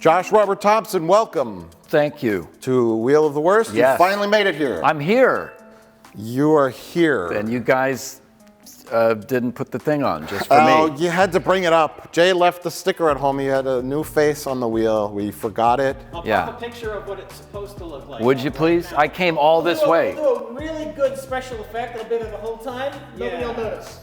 Josh Robert Thompson, welcome. Thank you. To Wheel of the Worst. Yes. You finally made it here. I'm here. You are here. And you guys didn't put the thing on just for me. Oh, you had to bring it up. Jay left the sticker at home. He had a new face on the wheel. We forgot it. I'll pop a picture of what it's supposed to look like. Would you please? I came all this way. We'll do a really good special effect. It'll be there the whole time. Nobody will notice.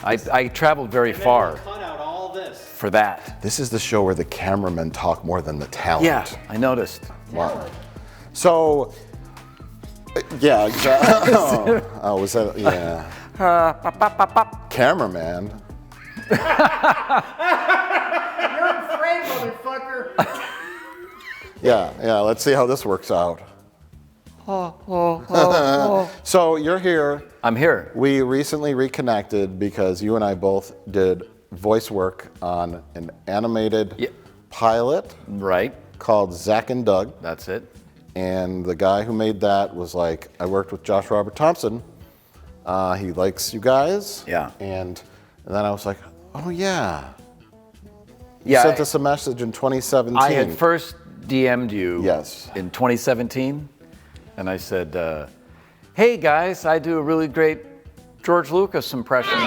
I traveled very far Cut out all this. for that. This is the show where the cameramen talk more than the talent. Yeah, I noticed. Wow. So, yeah, exactly. Oh, was that, yeah. Cameraman. You're in frame, motherfucker. Yeah, let's see how this works out. So you're here. I'm here. We recently reconnected because you and I both did voice work on an animated pilot Right. called Zach and Doug. That's it. And the guy who made that was like, I worked with Josh Robert Thompson. He likes you guys. Yeah. And then I was like, oh yeah. You Yeah. sent us a message in 2017. I had first DM'd you Yes. in 2017, and I said, hey guys, I do a really great George Lucas impression.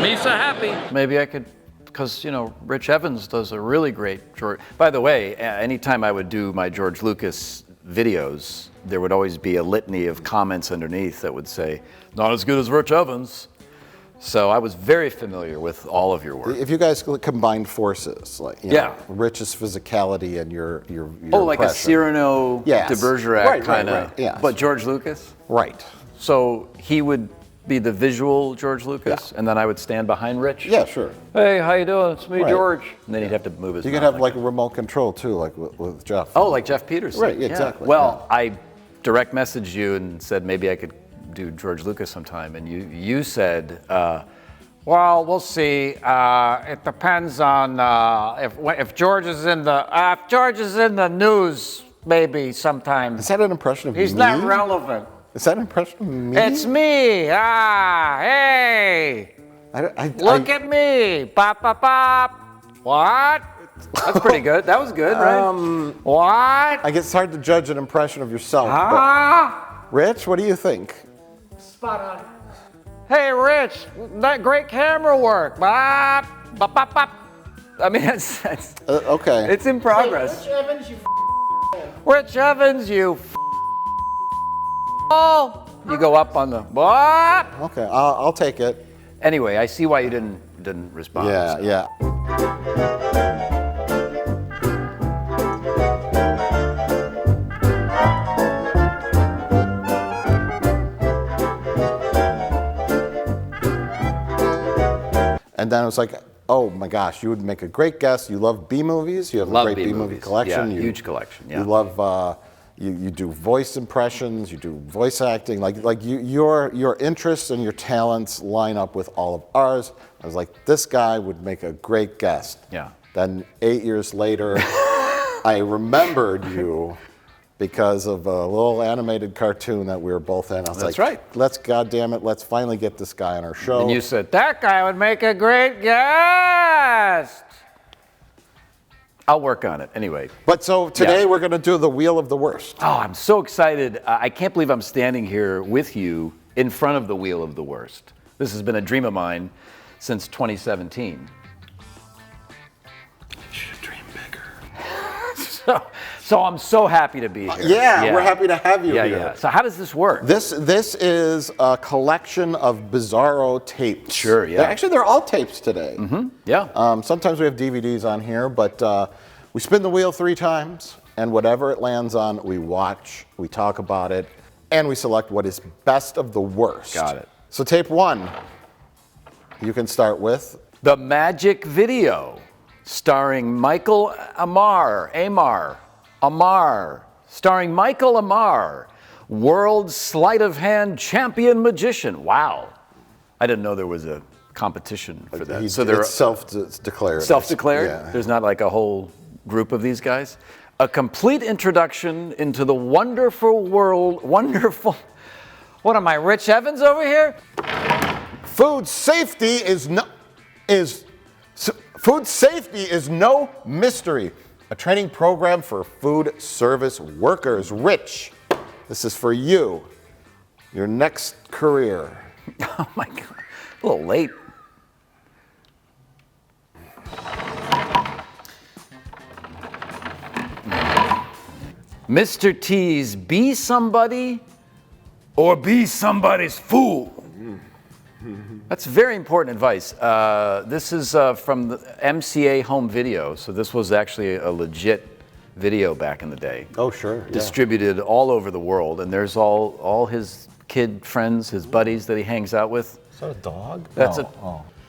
Me so happy. Maybe I could, because, you know, Rich Evans does a really great George. By the way, anytime I would do my George Lucas videos, there would always be a litany of comments underneath that would say, not as good as Rich Evans. So I was very familiar with all of your work. If you guys combined forces, like you know, Rich's physicality and your oh, like impression. a Cyrano de Bergerac kind of. Right, yes. But George Lucas? Right. So he would be the visual George Lucas, and then I would stand behind Rich? Yeah, sure. Hey, how you doing? It's me, Right. George. And then he'd have to move his You mouth could have like like that. a remote control too, like with Jeff. Oh, like Jeff Peterson. Right, exactly. Well, I direct messaged you and said maybe I could do George Lucas sometime, and you said, well, we'll see. It depends on if George is in the news, maybe sometime. Is that an impression of me? He's not relevant. Is that an impression of me? It's me. Hey. Look at me. Bop, bop, bop. What? That's pretty good. That was good, right? What? I guess it's hard to judge an impression of yourself. But Rich, what do you think? Spot on. Hey, Rich, that great camera work. Bop, bop, bop, bop. I mean, it's okay. It's in progress. Hey, Rich Evans, you Rich Evans, you oh. You go up on the what? Okay, I'll take it. Anyway, I see why you didn't respond. Yeah. And then it was like, oh my gosh, you would make a great guest. You love B movies. You have a great B movie collection. Yeah, huge collection. Yeah. You love. You do voice impressions. You do voice acting. Your interests and your talents line up with all of ours. I was like, this guy would make a great guest. Yeah. Then 8 years later, I remembered you because of a little animated cartoon that we were both in. I was That's like, right. let's finally get this guy on our show. And you said, that guy would make a great guest. I'll work on it anyway. But so today we're going to do the Wheel of the Worst. Oh, I'm so excited. I can't believe I'm standing here with you in front of the Wheel of the Worst. This has been a dream of mine since 2017. You should dream bigger. So I'm so happy to be here. Yeah, we're happy to have you here. Yeah. So how does this work? This is a collection of bizarro tapes. Sure, yeah. Actually, they're all tapes today. Mm-hmm. Yeah. Sometimes we have DVDs on here, but we spin the wheel 3 times, and whatever it lands on, we watch, we talk about it, and we select what is best of the worst. Got it. So tape 1, you can start with. The Magic Video, starring Michael Amar, starring Michael Amar, world sleight of hand champion magician. Wow. I didn't know there was a competition for that. It's self-declared. Self-declared? Yeah. There's not like a whole group of these guys? A complete introduction into the wonderful world, what am I, Rich Evans over here? Food safety is Food safety is no mystery. A training program for food service workers. Rich, this is for you. Your next career. Oh my God, a little late. Mr. T's be somebody or be somebody's fool. That's very important advice. This is from the MCA home video, so this was actually a legit video back in the day. Oh, sure. Yeah. Distributed all over the world, and there's all his kid friends, his buddies that he hangs out with. Is that a dog? That's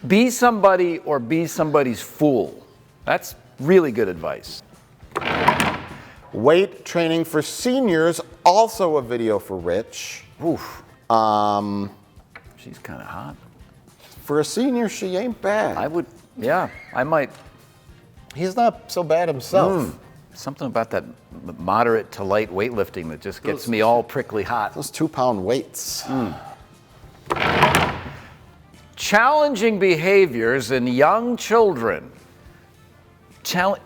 Be somebody or be somebody's fool. That's really good advice. Weight training for seniors, also a video for Rich. Oof. She's kind of hot. For a senior, she ain't bad. I might. He's not so bad himself. Something about that moderate to light weightlifting that just gets me all prickly hot. Those 2-pound weights. Challenging behaviors in young children.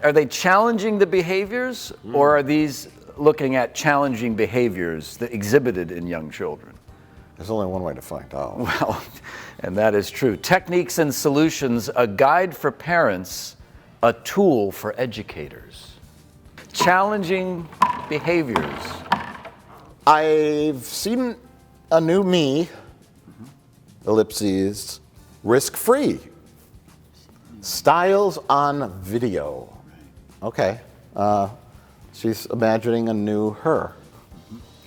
Are they challenging the behaviors, or are these looking at challenging behaviors that exhibited in young children? There's only one way to find out. Well, and that is true. Techniques and Solutions, a guide for parents, a tool for educators. Challenging behaviors. I've seen a new me, ellipses, risk-free. Styles on video. Okay. She's imagining a new her.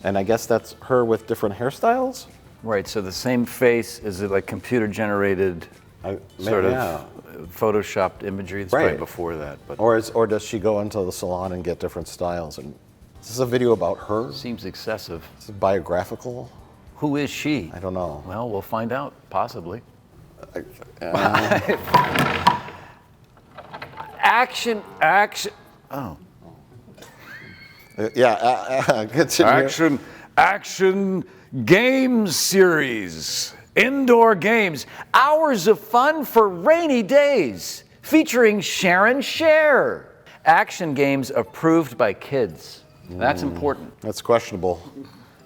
And I guess that's her with different hairstyles? Right, so the same face, is it like computer generated sort of photoshopped imagery? It's probably before that. But Or does she go into the salon and get different styles? And is this a video about her? seems excessive. Is it biographical? Who is she? I don't know. Well, we'll find out, possibly. Action. Oh. Good to hear. Action game series. Indoor games. Hours of fun for rainy days. Featuring Sharon Share. Action games approved by kids. That's important. That's questionable.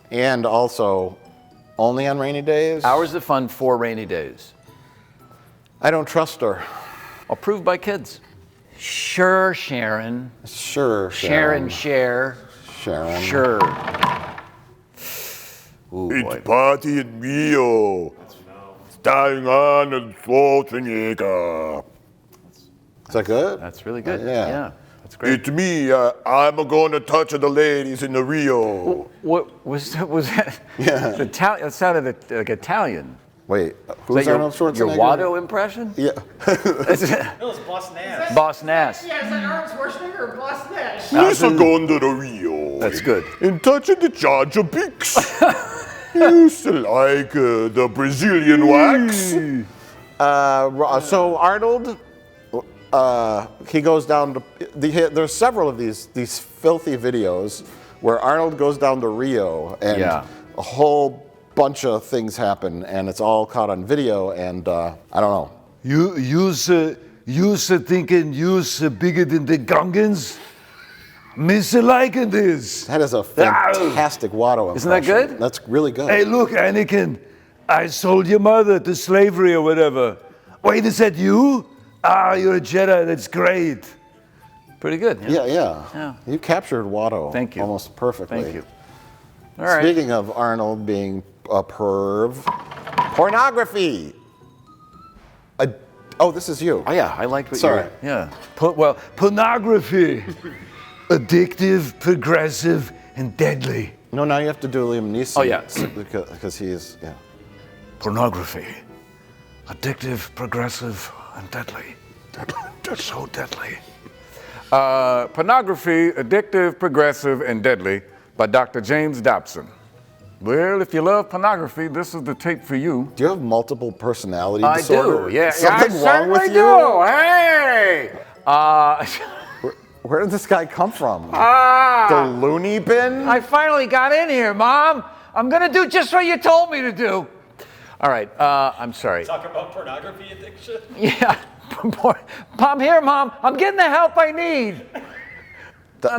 And also, only on rainy days? Hours of fun for rainy days. I don't trust her. Approved by kids. Sure, Sharon. Sure, Sharon Share. Sharon. Sure. Ooh, It's boy. Party in Rio. Starring Arnold Schwarzenegger. Is that good? That's really good. Yeah. That's great. It's me. I'm going to touch the ladies in the Rio. What was that? Yeah. It sounded like Italian. Wait, Is who's that Arnold Schwarzenegger? your Watto impression? Yeah. That was Boss Nass. Boss Nass. Yeah, is that Arnold Schwarzenegger or Boss Nash? Yes, I'm going to the Rio. That's good. And touching the Jar Jar Binks. Used to like the Brazilian wax. So Arnold, he goes down to, there's several of these filthy videos where Arnold goes down to Rio and a whole bunch of things happen and it's all caught on video and I don't know. You thinking you're bigger than the Gungans? Mr. liking this. That is a fantastic Watto impression. Isn't that good? That's really good. Hey, look, Anakin, I sold your mother to slavery or whatever. Wait, is that you? Ah, you're a Jedi, that's great. Pretty good. Yeah. You captured Watto Thank you. almost perfectly. Thank you. All right. Speaking of Arnold being a perv, pornography. Oh, this is you. Oh yeah, I liked what Sorry. you were. Yeah. Pornography. Addictive, progressive, and deadly. No, now you have to do Liam Neeson. Oh, yeah. Because he's, yeah. Pornography. Addictive, progressive, and deadly. So deadly. Pornography, Addictive, Progressive, and Deadly by Dr. James Dobson. Well, if you love pornography, this is the tape for you. Do you have multiple personality I disorder? do. Yeah. Something I wrong with certainly you? do. Hey. Where did this guy come from? The loony bin? I finally got in here, Mom. I'm gonna do just what you told me to do. All right. I'm sorry. Talk about pornography addiction? Yeah. I'm here, Mom. I'm getting the help I need.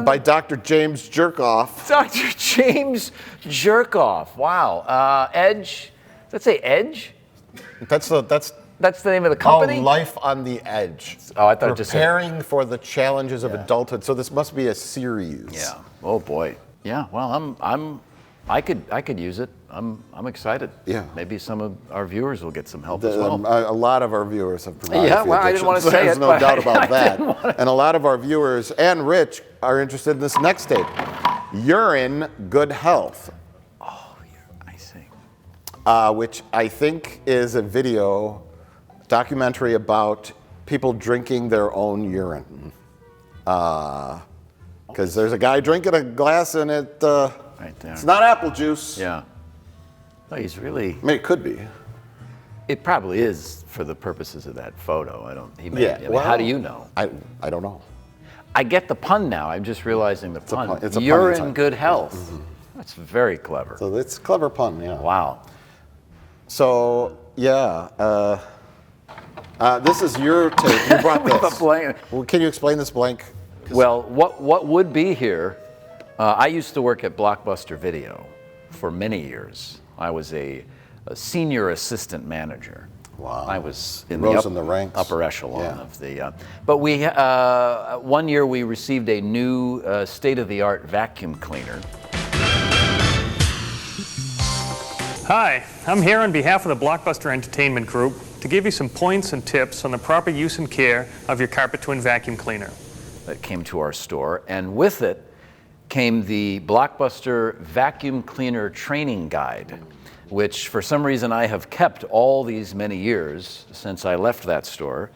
By Dr. James Jerkoff. Dr. James Jerkoff. Wow. Edge. Does that say Edge? That's the name of the company? Life on the Edge. Oh, I thought it just said. Preparing for the challenges of adulthood. So this must be a series. Yeah. Oh boy. Yeah. Well, I could use it. I'm excited. Yeah. Maybe some of our viewers will get some help as well. A lot of our viewers have pornography Yeah, well, I didn't want to say There's it. no doubt about I that. didn't want to. And a lot of our viewers and Rich are interested in this next tape. Urine, Good Health. Oh, I see. Which I think is a documentary about people drinking their own urine. Because there's a guy drinking a glass and it. Right there. It's not apple juice. Yeah. Oh, he's really. I mean, it could be. It probably is for the purposes of that photo. Well, how do you know? I don't know. I get the pun now. I'm just realizing the pun. It's a pun You're in in time. good health. That's very clever. So it's a clever pun, yeah. Wow. So, yeah. This is your tape. You brought With this. a blank. Well, can you explain this blank? Well, what would be here? I used to work at Blockbuster Video for many years. I was a senior assistant manager. Wow. I was in Rose the, in the ranks. upper echelon Yeah. of the. But we one year we received a new state-of-the-art vacuum cleaner. Hi, I'm here on behalf of the Blockbuster Entertainment Group to give you some points and tips on the proper use and care of your Carpet Twin vacuum cleaner. That came to our store, and with it came the Blockbuster Vacuum Cleaner Training Guide, which for some reason I have kept all these many years since I left that store,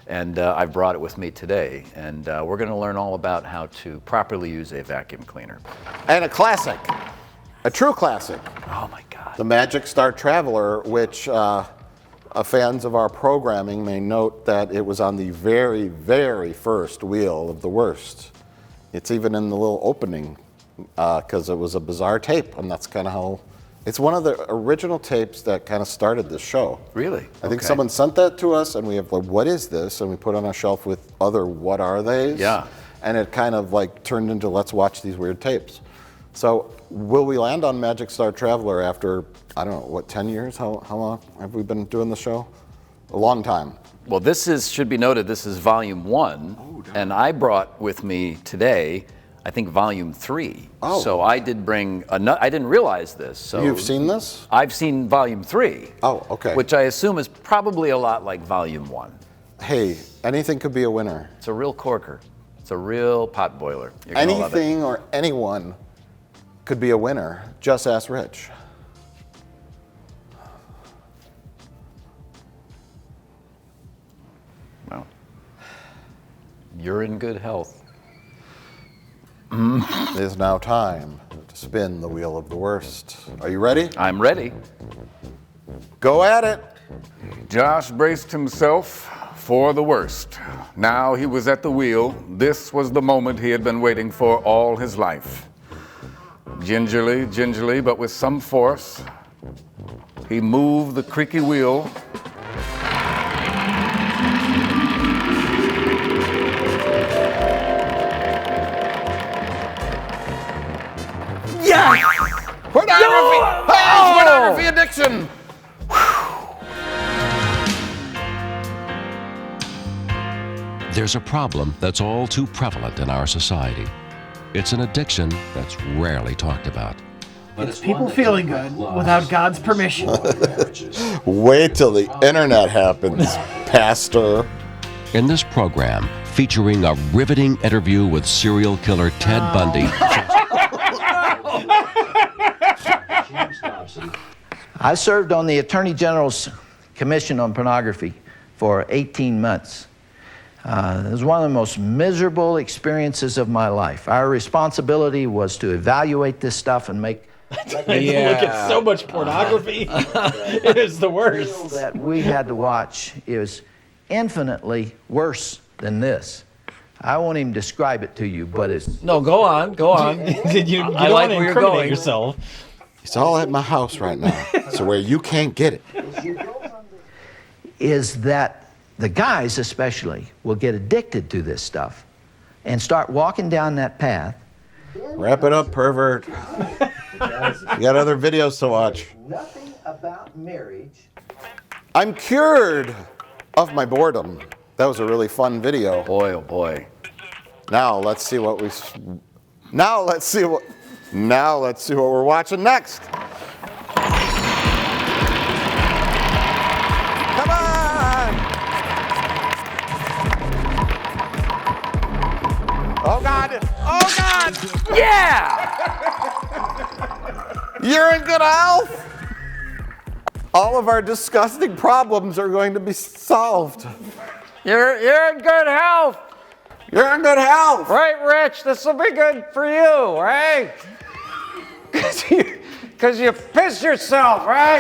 and I've brought it with me today, and we're going to learn all about how to properly use a vacuum cleaner. And a classic. A true classic. Oh my God. The Magic Star Traveler, which fans of our programming may note that it was on the very, very first wheel of the worst. It's even in the little opening because it was a bizarre tape, and that's kind of how. It's one of the original tapes that kind of started this show. Really? I think Okay. someone sent that to us, and we have like, what is this? And we put it on a shelf with other what are theys. Yeah. And it kind of like turned into let's watch these weird tapes. So will we land on Magic Star Traveler after, I don't know, what, 10 years? How long have we been doing the show? A long time. Well, should be noted, this is volume 1, and I brought with me today, I think volume 3. Oh. So I did bring, I didn't realize this. So You've seen this? I've seen volume 3. Oh, okay. Which I assume is probably a lot like volume 1. Hey, anything could be a winner. It's a real corker. It's a real pot boiler. You're gonna love it. Anything or anyone could be a winner. Just ask Rich. Well, you're in good health. It is now time to spin the wheel of the worst. Are you ready? I'm ready. Go at it. Josh braced himself for the worst. Now he was at the wheel. This was the moment he had been waiting for all his life. Gingerly, but with some force, he moved the creaky wheel. Pornography! Hey, pornography addiction! There's a problem that's all too prevalent in our society. It's an addiction that's rarely talked about. It's people feeling good without God's permission. Wait till the internet happens, Pastor. In this program, featuring a riveting interview with serial killer Ted Bundy, I served on the Attorney General's Commission on Pornography for 18 months. It was one of the most miserable experiences of my life. Our responsibility was to evaluate this stuff and make Look at so much pornography. It is the worst. that we had to watch is infinitely worse than this. I won't even describe it to you, but it's... No, go on. You don't like want to where you're incriminate going. yourself. It's all at my house right now, so where you can't get it. is that The guys especially will get addicted to this stuff and start walking down that path. Wrap it up, pervert. You got other videos to watch. Nothing about marriage. I'm cured of my boredom. That was a really fun video. Boy, oh boy. Now let's see what we're watching next. Come on! Oh God! Oh God! Yeah! You're in good health. All of our disgusting problems are going to be solved. You're in good health. You're in good health. Right, Rich? This will be good for you, right? Because you piss yourself, right?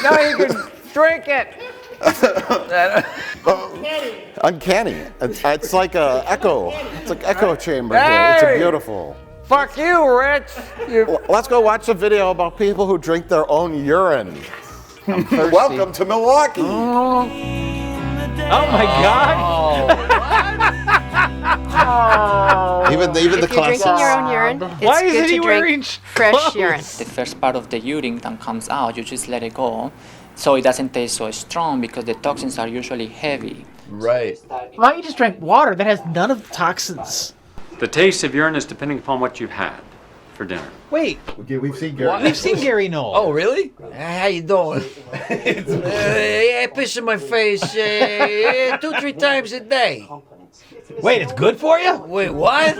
Now you can drink it. Uncanny. It's like a echo. It's like echo chamber here. It's beautiful. Fuck you, Rich. Let's go watch a video about people who drink their own urine. Welcome to Milwaukee. Oh my God. Even the If you're classics. drinking your own urine, Why it's isn't good he to wearing drink fresh urine. The first part of the urine that comes out, you just let it go, so it doesn't taste so strong because the toxins are usually heavy. Right. Why don't you just drink water that has none of the toxins? The taste of urine is depending upon what you've had for dinner. Wait, Okay, we've seen Gary. we've seen Gary Knoll. Oh, really? How you doing? I piss in my face 2-3 times a day. Wait, it's good for you? Wait, what?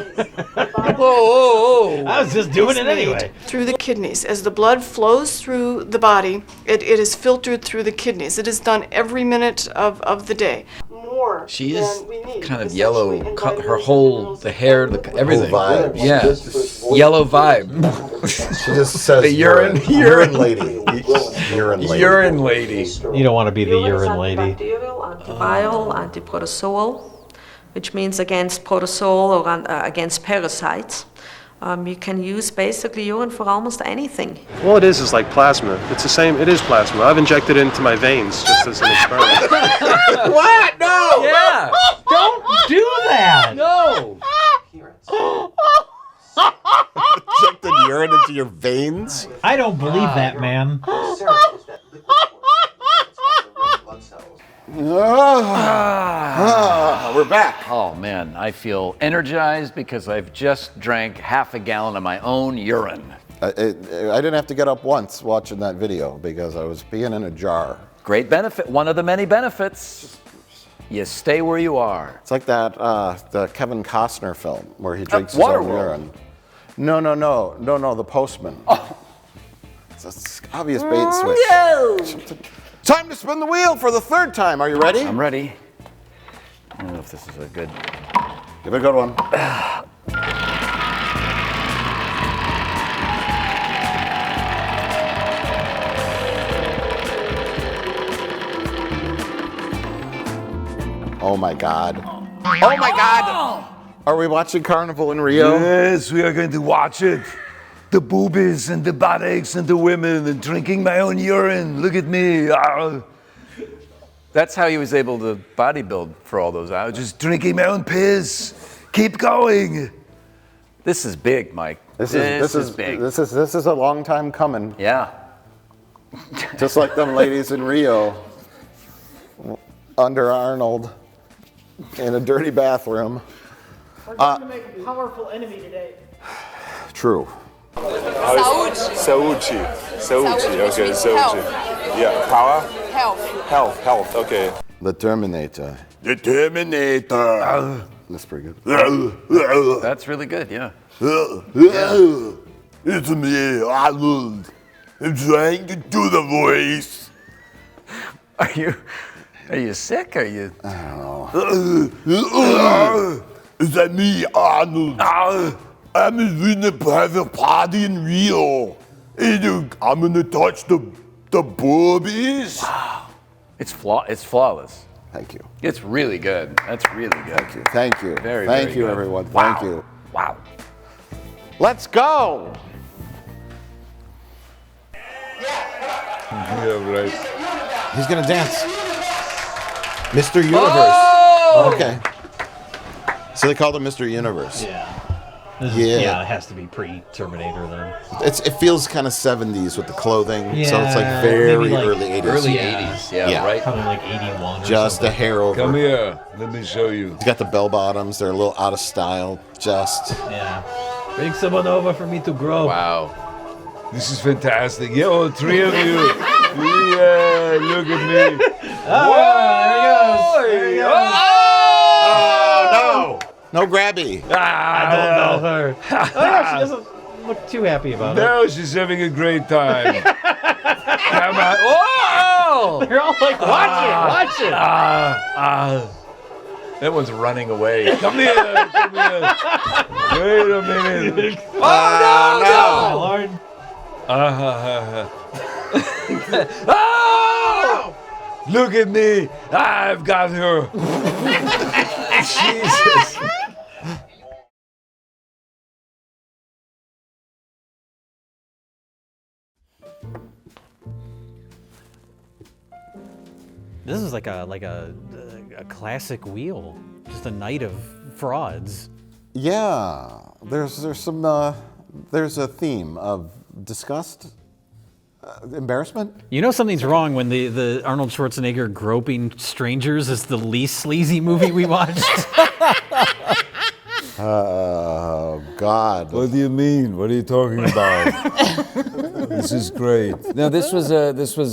Whoa. I was just doing it anyway. Through the kidneys. As the blood flows through the body, it is filtered through the kidneys. It is done every minute of the day. More She is than we need, kind of essentially, yellow. in Her vitamins, whole, minerals, the hair, everything. vibe. Yeah. Yellow vibe. She just says The urine lady. Urine lady. Urine lady. You don't want to be the urine lady. Antibacterial, antiviral, antiprotozoal, which means against protozoal or against parasites. You can use basically urine for almost anything. Well, it is like plasma. It's the same. It is plasma. I've injected it into my veins just as an experiment. What? No. Yeah. Don't do that. No. Injected urine into your veins? I don't believe that, man. We're back. Oh man, I feel energized because I've just drank half a gallon of my own urine. I didn't have to get up once watching that video because I was peeing in a jar. Great benefit, one of the many benefits. You stay where you are. It's like that the Kevin Costner film where he drinks his own urine. No, the Postman. Oh. It's an obvious bait and switch. No. Time to spin the wheel for the third time. Are you ready? I'm ready. I don't know if this is a good... Give it a good one. Oh my God. Oh my God! Are we watching Carnival in Rio? Yes, we are going to watch it. The boobies and the butt aches and the women and drinking my own urine. Look at me. That's how he was able to bodybuild for all those hours. Just drinking my own piss. Keep going. This is big, Mike. This is big. This is a long time coming. Yeah. Just like them ladies in Rio under Arnold in a dirty bathroom. We're going to make a powerful enemy today. True. Saúde. Okay, Saúde. Yeah, power? Health, okay. The Terminator. The Terminator. That's pretty good. That's really good, yeah. It's me, Arnold. I'm trying to do the voice. Are you sick? Are you? I don't know. Is that me, Arnold? I'm in a private party in Rio. And I'm gonna touch the boobies. Wow. It's flawless. Thank you. It's really good. That's really good. Thank you. Thank you, good. everyone. Wow. Thank you. Wow. Let's go. Yeah, right. He's gonna dance. Mr. Universe. Oh! Okay. So they called him Mr. Universe. Yeah. Yeah. It has to be pre-Terminator then. It feels kind of 70s with the clothing, Yeah, so it's like very maybe like early 80s. Early 80s, yeah, right? Probably like 81 or Just something. a hair over. Come here. Let me show you. He's got the bell bottoms. They're a little out of style. Just. Yeah. Bring someone over for me to grow. Wow. This is fantastic. Yeah, all three of you. Yeah, look at me. Oh, there he goes. Oh, no. No grabby. I don't know her. Oh, she doesn't look too happy about it. No, she's having a great time. Come on. Oh! They're all like, watch it. That one's running away. Come here. Wait a minute. Oh, Lord. Oh! Look at me. I've got her. Jesus. This is like a classic wheel. Just a night of frauds. Yeah. There's a theme of disgust, embarrassment. You know something's wrong when the Arnold Schwarzenegger groping strangers is the least sleazy movie we watched. Oh, God. What do you mean? What are you talking about? This is great. No, this was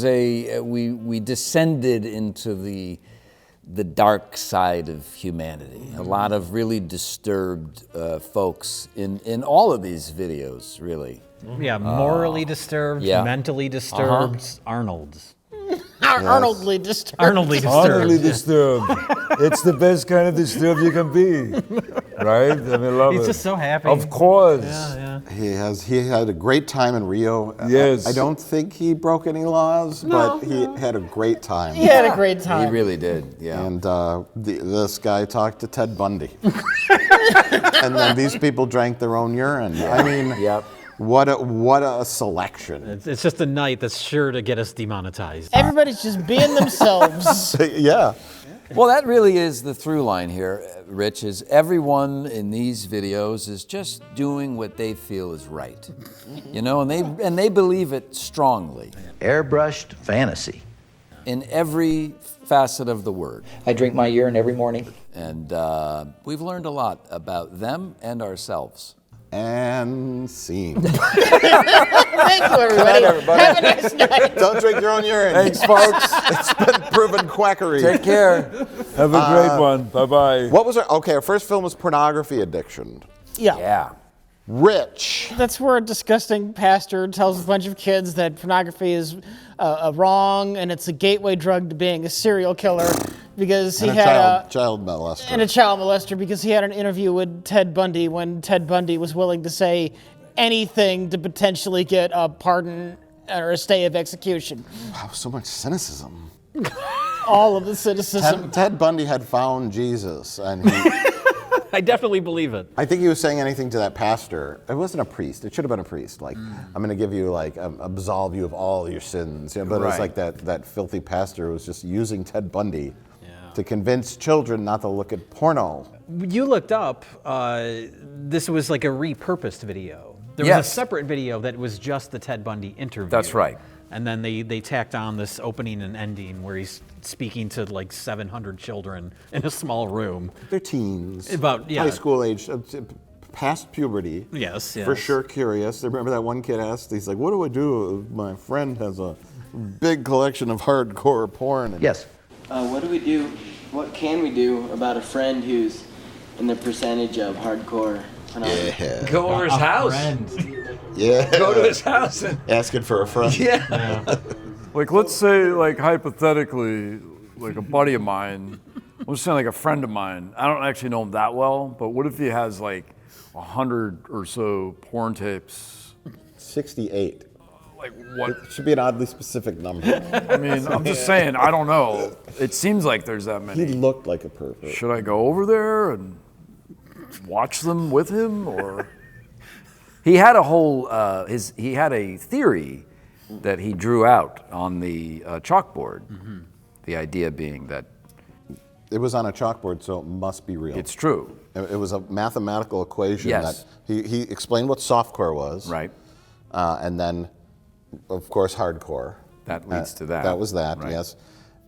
a we descended into the dark side of humanity. A lot of really disturbed folks in all of these videos, really. Yeah, morally disturbed, yeah. mentally disturbed, Arnold's. Arnoldly disturbed. Arnoldly disturbed. Utterly disturbed. It's the best kind of disturbed you can be, right? I mean, love He's it. just so happy. Of course. Yeah. He had a great time in Rio. Yes. I don't think he broke any laws, but he had a great time. He had a great time. He really did, yeah. And this guy talked to Ted Bundy. And then these people drank their own urine. I mean, Yep. what a selection. It's just a night that's sure to get us demonetized. Everybody's just being themselves. Yeah. Well, that really is the through line here, Rich, is everyone in these videos is just doing what they feel is right. You know, and they believe it strongly. Airbrushed fantasy. In every facet of the word. I drink my urine every morning. And we've learned a lot about them and ourselves. And scene. Thank you, everybody. Have a nice night. Don't drink your own urine. Thanks, folks. It's been proven quackery. Take care. Have a great one. Bye-bye. What was our first film was Pornography Addiction. Yeah. Yeah. Rich. That's where a disgusting pastor tells a bunch of kids that pornography is wrong and it's a gateway drug to being a serial killer because he had a child molester. And a child molester because he had an interview with Ted Bundy when Ted Bundy was willing to say anything to potentially get a pardon or a stay of execution. Wow, so much cynicism. All of the cynicism. Ted Bundy had found Jesus, and he, I definitely believe it. I think he was saying anything to that pastor. It wasn't a priest. It should have been a priest. Like, I'm going to give you, like, absolve you of all your sins. You know, but it was like that filthy pastor who was just using Ted Bundy to convince children not to look at porno. You looked up, this was like a repurposed video. There was a separate video that was just the Ted Bundy interview. That's right. And then they tacked on this opening and ending where he's speaking to like 700 children in a small room. They're teens. About, high school age, past puberty. Yes. For sure curious. Remember that one kid asked, he's like, what do I do if my friend has a big collection of hardcore porn? And Yes. What do we do? What can we do about a friend who's in the percentage of hardcore pornography? Yeah. Go over his house. Yeah. Go to his house and asking for a friend. Yeah. Like, let's say, like, hypothetically, like a buddy of mine, I'm just saying, like, a friend of mine, I don't actually know him that well, but what if he has, like, 100 or so porn tapes? 68. Like, what? It should be an oddly specific number. I mean, I'm just saying, I don't know. It semes like there's that many. He looked like a pervert. Should I go over there and watch them with him, or? He had a whole, he had a theory that he drew out on the chalkboard. The idea being that It was on a chalkboard, so it must be real. It's true. It was a mathematical equation Yes. that he explained what softcore was. Right. And then, of course, hardcore. That leads to that. That was that, Right. yes.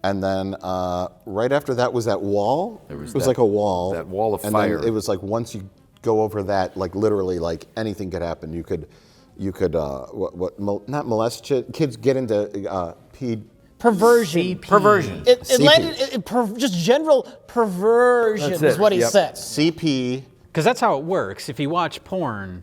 And then right after that was that wall. There was it was that- like a wall. that wall of and fire. Then it was like once you go over that, like literally, like anything could happen. You could not molest kids get into Perversion. Perversion. It landed just general perversion That's is it. what he Yep. said. CP. Because that's how it works. If you watch porn,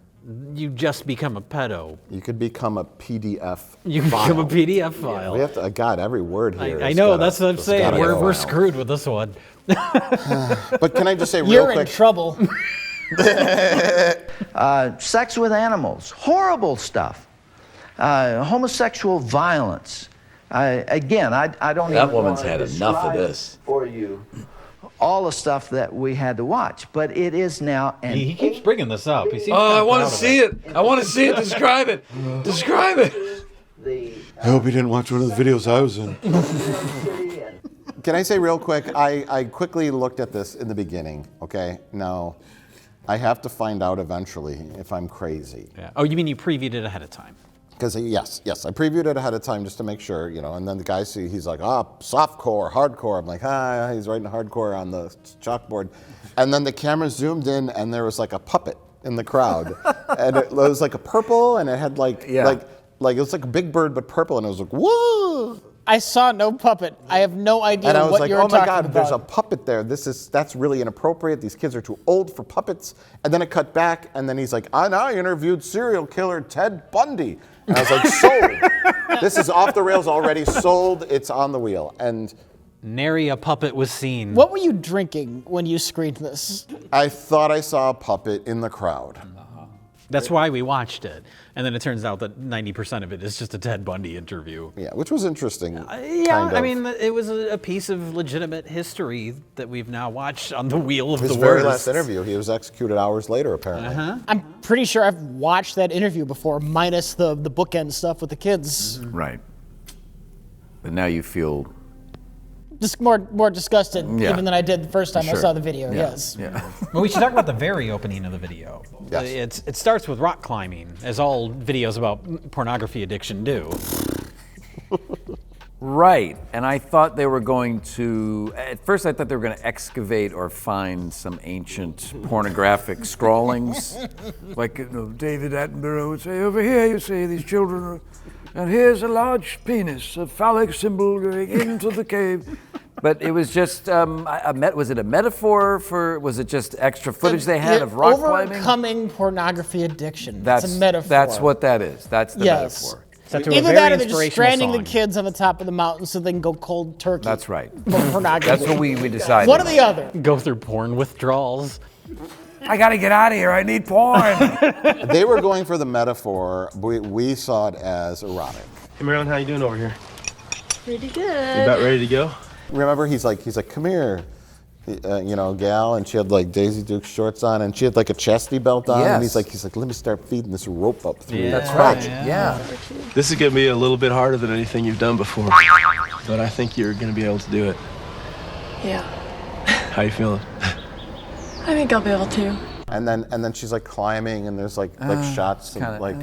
you just become a pedo. You could become a PDF. You can become a PDF file. We have to. God, every word here. I has know, gotta- that's what I'm has saying. gotta We're go out. screwed with this one. But can I just say real You're quick? in trouble. Sex with animals, horrible stuff. Homosexual violence. Again, I don't That even woman's wanna had enough of describe this. for you. All the stuff that we had to watch, but it is now an He keeps bringing this up. He seems I want to see it. I want to see it. Describe it. Describe it. I hope you didn't watch one of the videos I was in. Can I say real quick? I quickly looked at this in the beginning. Okay, now I have to find out eventually if I'm crazy. Yeah. Oh, you mean you previewed it ahead of time? Because yes, I previewed it ahead of time just to make sure, and then the guy he's like, softcore, hardcore. I'm like, he's writing hardcore on the chalkboard. And then the camera zoomed in and there was like a puppet in the crowd. And it was like a purple and it had like it was like a big bird but purple and it was like, whoa! I saw no puppet. I have no idea And I was what like, you're oh talking my God, about. there's a puppet there. That's really inappropriate. These kids are too old for puppets. And then it cut back and then he's like, I interviewed serial killer Ted Bundy. And I was like, sold. This is off the rails already, sold. It's on the wheel. And Nary a puppet was seen. What were you drinking when you screened this? I thought I saw a puppet in the crowd. That's why we watched it. And then it turns out that 90% of it is just a Ted Bundy interview. Yeah, which was interesting. I mean, it was a piece of legitimate history that we've now watched on the wheel of His the very worst. last interview, he was executed hours later, apparently. I'm pretty sure I've watched that interview before, minus the bookend stuff with the kids. Right. But now you feel Just more disgusted Yeah. even than I did the first time I Sure. saw the video, Yeah. yes. Yeah. Well, we should talk about the very opening of the video. Yes. It starts with rock climbing, as all videos about pornography addiction do. Right, and I thought they were going to, at first I thought they were going to excavate or find some ancient pornographic scrawlings. Like David Attenborough would say, over here you see these children, and here's a large penis, a phallic symbol going into the cave. But it was just, was it a metaphor for, was it just extra footage they had of rock climbing? Overcoming pornography addiction. That's It's a metaphor. That's what that is. That's the Yes. metaphor. Either that or they're just stranding the kids on the top of the mountain so they can go cold turkey. That's right. For pornography. That's what we decided. One or the other. Go through porn withdrawals. I gotta get out of here, I need porn. They were going for the metaphor. We saw it as erotic. Hey Marilyn, how you doing over here? Pretty good. You about ready to go? Remember, he's like, come here, gal, and she had like Daisy Duke shorts on, and she had like a chesty belt on, and he's like, let me start feeding this rope up through. Yeah. That's right. Yeah. This is gonna be a little bit harder than anything you've done before, but I think you're gonna be able to do it. Yeah, How you feeling? I think I'll be able to. And then she's like climbing, and there's like shots of like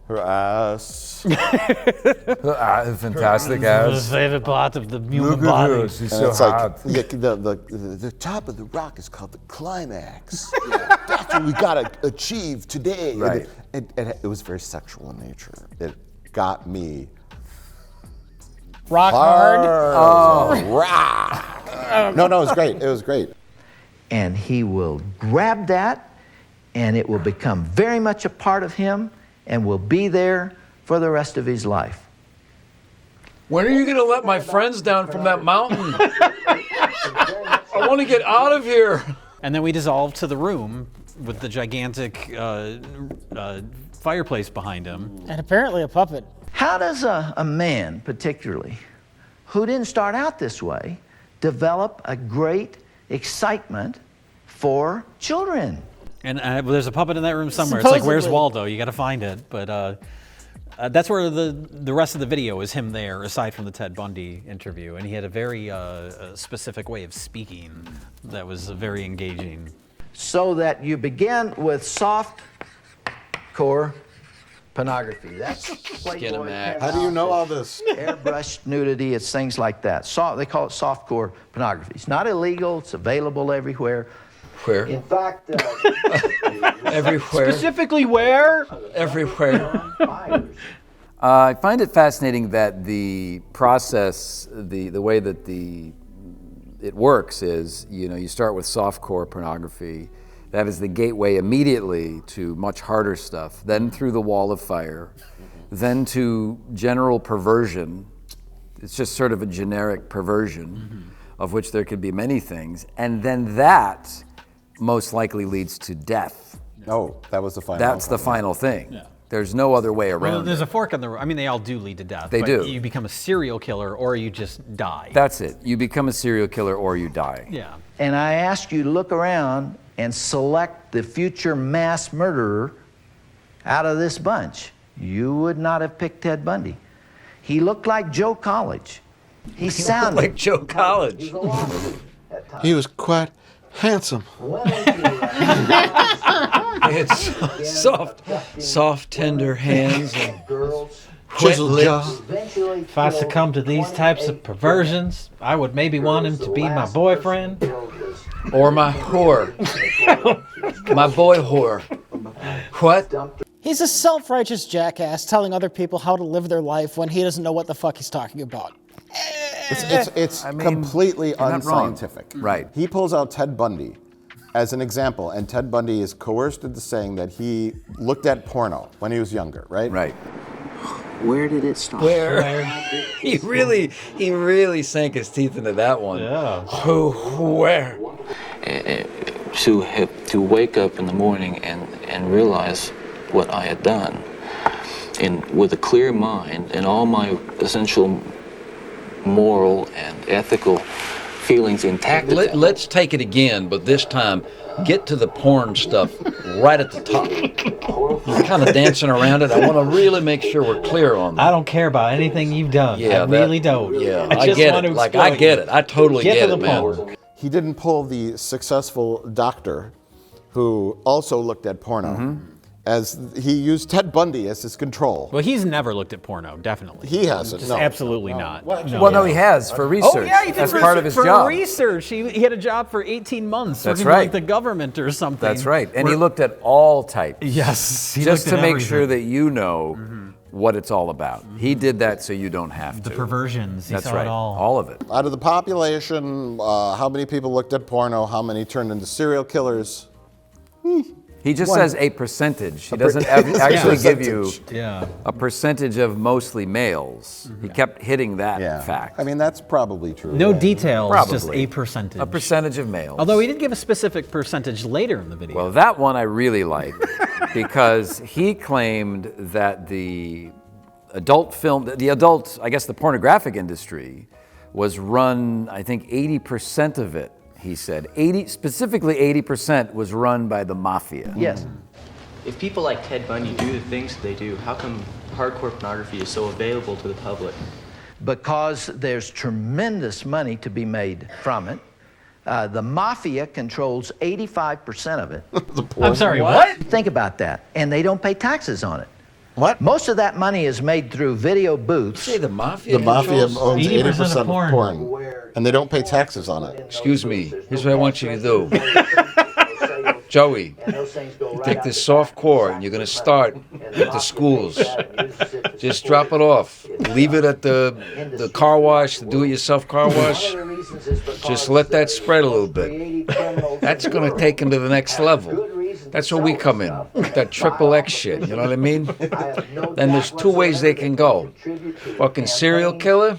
her ass. Fantastic ass. The favorite part of the human Look at body. her, she's And so it's hot. like the top of the rock is called the climax. That's what we gotta achieve today. Right. And it was very sexual in nature. It got me Rock hard. Oh, rah. No, it was great. It was great. and he will grab that, and it will become very much a part of him and will be there for the rest of his life. When are you going to let my friends down from that mountain? I want to get out of here. And then we dissolve to the room with the gigantic fireplace behind him. And apparently a puppet. How does a man, particularly, who didn't start out this way, develop a great excitement for children? And there's a puppet in that room somewhere. It's like, where's Supposedly. Waldo? You got to find it. But That's where the rest of the video is him there, aside from the Ted Bundy interview, and he had a very specific way of speaking that was very engaging. So that you begin with soft core pornography. That's Playboy. How do you know all this? Airbrushed nudity, it's things like that. They call it softcore pornography. It's not illegal, it's available everywhere. Where? In fact, everywhere. Specifically where? Everywhere. I find it fascinating that the process, the way that it works is, you start with softcore pornography. That is the gateway immediately to much harder stuff, then through the wall of fire, then to general perversion. It's just sort of a generic perversion, of which there could be many things, and then that most likely leads to death. Oh, that was the final. That's the final thing. Yeah. There's no other way around. Well, there's a fork in the road. I mean, they all do lead to death. They but do. You become a serial killer, or you just die. That's it. You become a serial killer, or you die. Yeah. and I ask you to look around and select the future mass murderer out of this bunch, you would not have picked Ted Bundy. He looked like Joe College. He sounded like Joe College. He was quite handsome. It's soft, tender hands and wet Chiseled lips. jaw. If I succumb to these types of perversions, I would maybe want him to be my boyfriend. Or my whore. My boy whore. What? He's a self-righteous jackass telling other people how to live their life when he doesn't know what the fuck he's talking about. It's completely unscientific. Right. He pulls out Ted Bundy as an example, and Ted Bundy is coerced into saying that he looked at porno when he was younger, right? Right. Where did it start? Where? He really sank his teeth into that one. Yeah. Where? To wake up in the morning and realize what I had done, and with a clear mind and all my essential moral and ethical feelings intact. Let's take it again, but this time get to the porn stuff right at the top. You're kind of dancing around it. I want to really make sure we're clear on that. I don't care about anything you've done. Yeah, I really don't. Yeah, I just get want it. to Like, I get it. I totally Get get to it, the man. porn. He didn't pull the successful doctor who also looked at porno. As he used Ted Bundy as his control. Well, he's never looked at porno, definitely. He hasn't, Just no. Absolutely not. Well, no, he has for research. Oh, yeah, he did That's for, part of his for job. research. He had a job for 18 months That's working right. for like the government or something. That's right. And he looked at all types. Yes. He Just looked to at make sure everything. that you know what it's all about. He did that so you don't have to. The perversions. He That's saw right. it all. All of it. Out of the population, how many people looked at porno? How many turned into serial killers? He just One. says a percentage. He doesn't actually give you Yeah. a percentage of mostly males. He kept hitting that fact. I mean, that's probably true. No details, Probably. just a percentage. A percentage of males. Although he did give a specific percentage later in the video. Well, that one I really like because he claimed that the adult film, I guess the pornographic industry was run, I think 80% of it, he said, specifically 80% was run by the mafia. Yes. If people like Ted Bundy do the things they do, how come hardcore pornography is so available to the public? Because there's tremendous money to be made from it. The mafia controls 85% of it. I'm sorry, what? Think about that. And they don't pay taxes on it. What? Most of that money is made through video booths. Say the mafia. The mafia owns 80% 80% of of porn. porn. And they don't pay taxes on it. Excuse me. Here's what I want you to do. Joey, you take this soft core and you're going to start at the schools. Just drop it off. Leave it at the car wash, the do-it-yourself car wash. Just let that spread a little bit. That's going to take him to the next level. That's where we come in. That XXX shit, you know what I mean? Then there's two ways they can go. Fucking serial killer,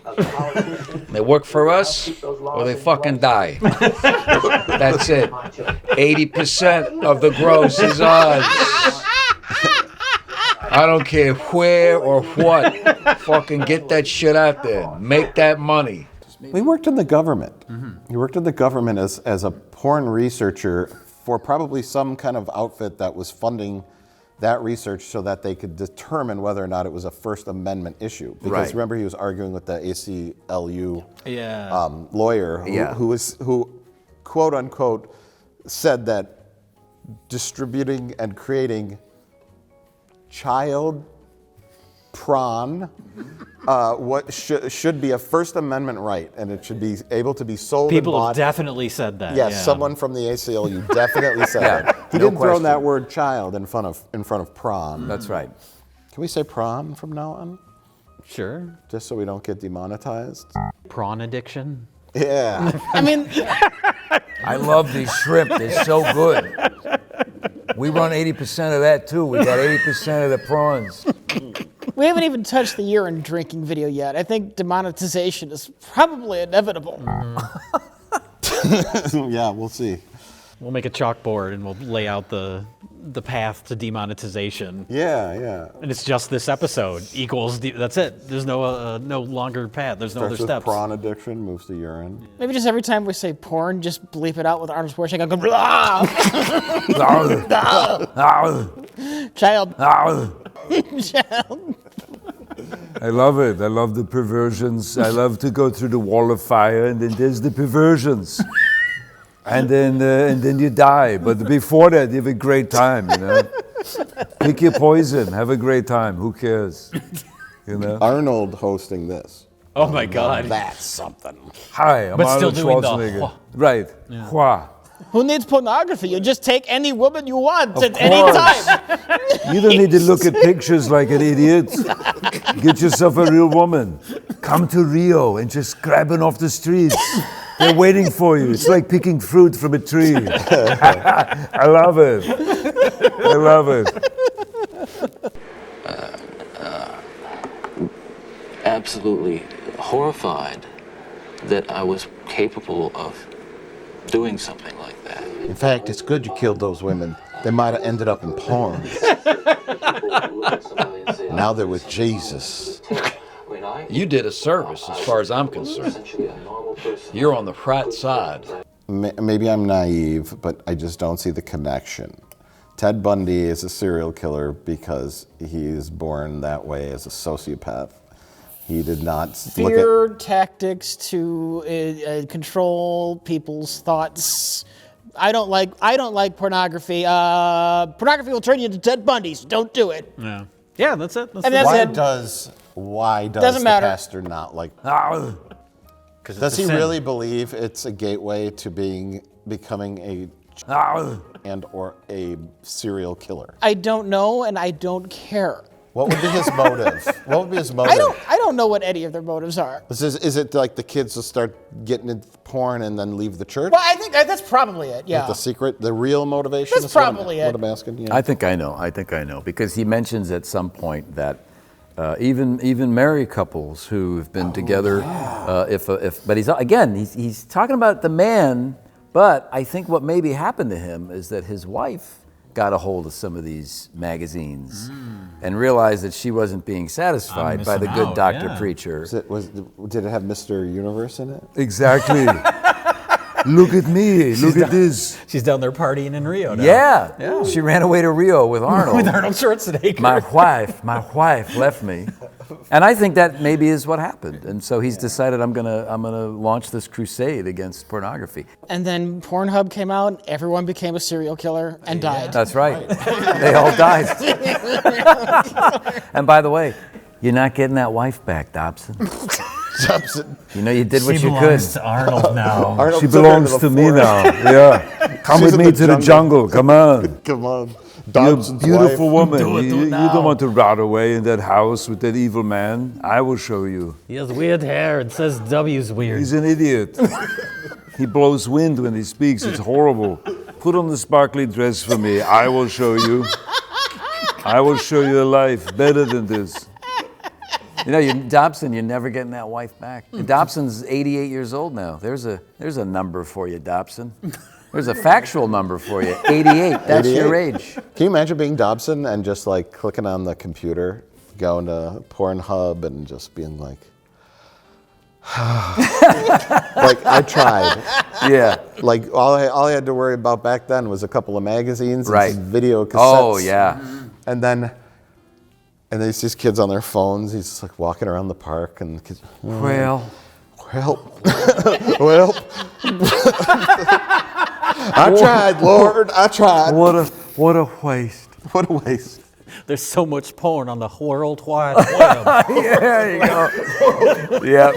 they work for us, or they fucking die. That's it. 80% of the gross is ours. I don't care where or what. Fucking get that shit out there. Make that money. He worked in the government. He worked in the government as a porn researcher for probably some kind of outfit that was funding that research so that they could determine whether or not it was a First Amendment issue. Because Right. remember, he was arguing with the ACLU Yeah. lawyer who quote unquote said that distributing and creating child prawn what should be a First Amendment right, and it should be able to be sold People and have bought. definitely said that. Yes, yeah. someone from the ACLU definitely said Yeah, that. He no didn't throw in that question. word child in front of prawn. That's right. Can we say prawn from now on? Sure. Just so we don't get demonetized? Prawn addiction. Yeah. I mean, I love these shrimp. They're so good. We run 80% of that too. We got 80% of the prawns. we haven't even touched the urine drinking video yet. I think demonetization is probably inevitable. Yeah, we'll see. We'll make a chalkboard and we'll lay out the path to demonetization. Yeah, yeah. And it's just this episode equals, that's it. There's no longer path. There's no Starts other with steps. prawn addiction, moves to urine. Maybe just every time we say porn, just bleep it out with Arnold Schwarzenegger. Go, blah! Child. Child. I love it. I love the perversions. I love to go through the wall of fire, and then there's the perversions. And then you die. But before that, you have a great time, you know. Pick your poison. Have a great time. Who cares? You know. Arnold hosting this. Oh my God. That's something. Hi, I'm But still Arnold doing the Schwarzenegger. hua. Right. Yeah. Hua. Who needs pornography? You just take any woman you want Of at any course. time. You don't need to look at pictures like an idiot. Get yourself a real woman. Come to Rio and just grab it off the streets. They're waiting for you. It's like picking fruit from a tree. I love it. I love it. Absolutely horrified that I was capable of doing something like that. In fact, it's good you killed those women. They might have ended up in porn. Now they're with Jesus. You did a service as far as I'm concerned. You're on the right side. Maybe I'm naive, but I just don't see the connection. Ted Bundy is a serial killer because he is born that way as a sociopath. He did not look at... Fear tactics to control people's thoughts. I don't like pornography. Pornography will turn you into Ted Bundy, so don't do it. Yeah. Yeah, that's it. That's And that's it. Why does Doesn't the matter. pastor not like... Does Does he really believe it's a gateway to becoming a and or a serial killer? I don't know, and I don't care. What would be his motive? What would be his motive? I don't know what any of their motives are. Is it like the kids will start getting into porn and then leave the church? Well, I think that's probably it. Yeah. Like the secret, the real motivation? That's is what probably it. What I'm asking. Yeah. I think I know, because he mentions at some point that even married couples who have been together, but he's talking about the man, but I think what maybe happened to him is that his wife got a hold of some of these magazines and realized that she wasn't being satisfied by the good doctor preacher. Did it have Mr. Universe in it? Exactly. Look at me. Look at this. She's down there partying in Rio now. Yeah. She ran away to Rio with Arnold. With Arnold Schwarzenegger. My wife left me. And I think that maybe is what happened. And so he's decided I'm gonna launch this crusade against pornography. And then Pornhub came out, and everyone became a serial killer and died. That's right. They all died. And by the way, you're not getting that wife back, Dobson. Dobson. You know, you did what She you could. belongs to Arnold now. She belongs to me now. Yeah. Come She's with in me the to the jungle. Come on. Come on. You're a Dobson's beautiful wife. woman. Do it You now. don't want to rot away in that house with that evil man. I will show you. He has weird hair. It says W's weird. He's an idiot. He blows wind when he speaks. It's horrible. Put on the sparkly dress for me. I will show you. I will show you a life better than this. You know, Dobson, you're never getting that wife back. Dobson's 88 years old now. There's a number for you, Dobson. There's a factual number for you. 88. That's 88? your age. Can you imagine being Dobson and just like clicking on the computer, going to Pornhub and just being like, like I tried. Yeah. Like all I had to worry about back then was a couple of magazines and Right. some video cassettes. Oh, yeah. And then there's these kids on their phones. He's just like walking around the park, and the kids. Well. Well. I tried, Lord. I tried. What a waste. What a waste. There's so much porn on the World Wide Web. Yeah, there you go. Yeah.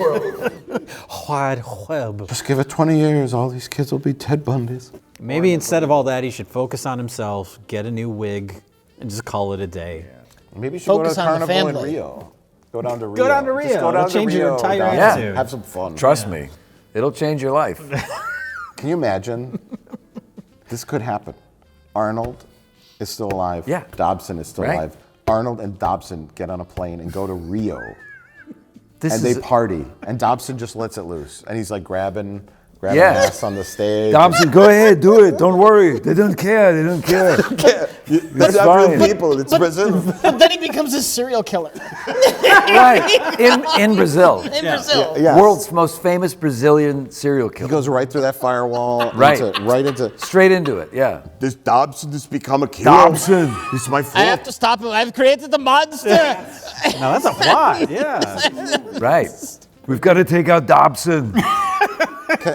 Wide Web. Just give it 20 years. All these kids will be Ted Bundys. Maybe instead of all that, he should focus on himself, get a new wig, and just call it a day. Maybe you should Focus go to on the Carnival in family. Rio. Go down to Rio. Go down to Rio. Just go down It'll to change your Rio, entire down- attitude. Have some fun. Trust me, it'll change your life. Can you imagine? This could happen. Arnold is still alive. Yeah. Dobson is still Right. alive. Arnold and Dobson get on a plane and go to Rio. This and is they party. And Dobson just lets it loose. And he's like grabbing Yeah. ass on the stage. Dobson, go ahead, do it. Don't worry. They don't care. They don't care. They're not real people. It's Brazil. But then he becomes a serial killer. Right. In Brazil. In Brazil. Yes. World's most famous Brazilian serial He killer. goes right through that firewall. Right. Right into. Straight into it, yeah. This Dobson has become a killer. Dobson. This is my I fault. have to stop him. I've created the monster. No, that's a plot. Yeah. Right. We've got to take out Dobson.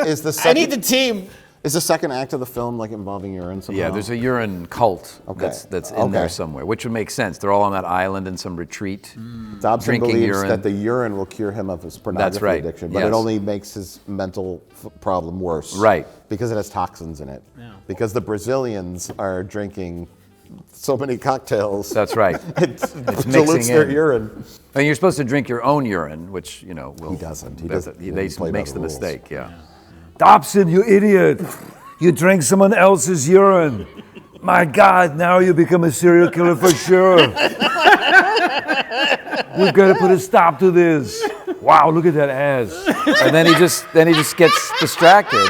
Is the I second, need the team. Is the second act of the film like involving urine somehow? Yeah, there's a urine cult that's in there somewhere, which would make sense. They're all on that island in some retreat, Dobson drinking believes urine. that the urine will cure him of his pornography right. addiction, but Yes. it only makes his mental problem worse. Right. Because it has toxins in it. Yeah. Because the Brazilians are drinking so many cocktails. That's right. It It's dilutes mixing their in. urine. And you're supposed to drink your own urine, which, you know, will, He doesn't. He that's- doesn't. He He makes play by the the rules. mistake, yeah. Dobson, you idiot. You drank someone else's urine. My God, now you become a serial killer for sure. We've got to put a stop to this. Wow, look at that ass. And then he just gets distracted.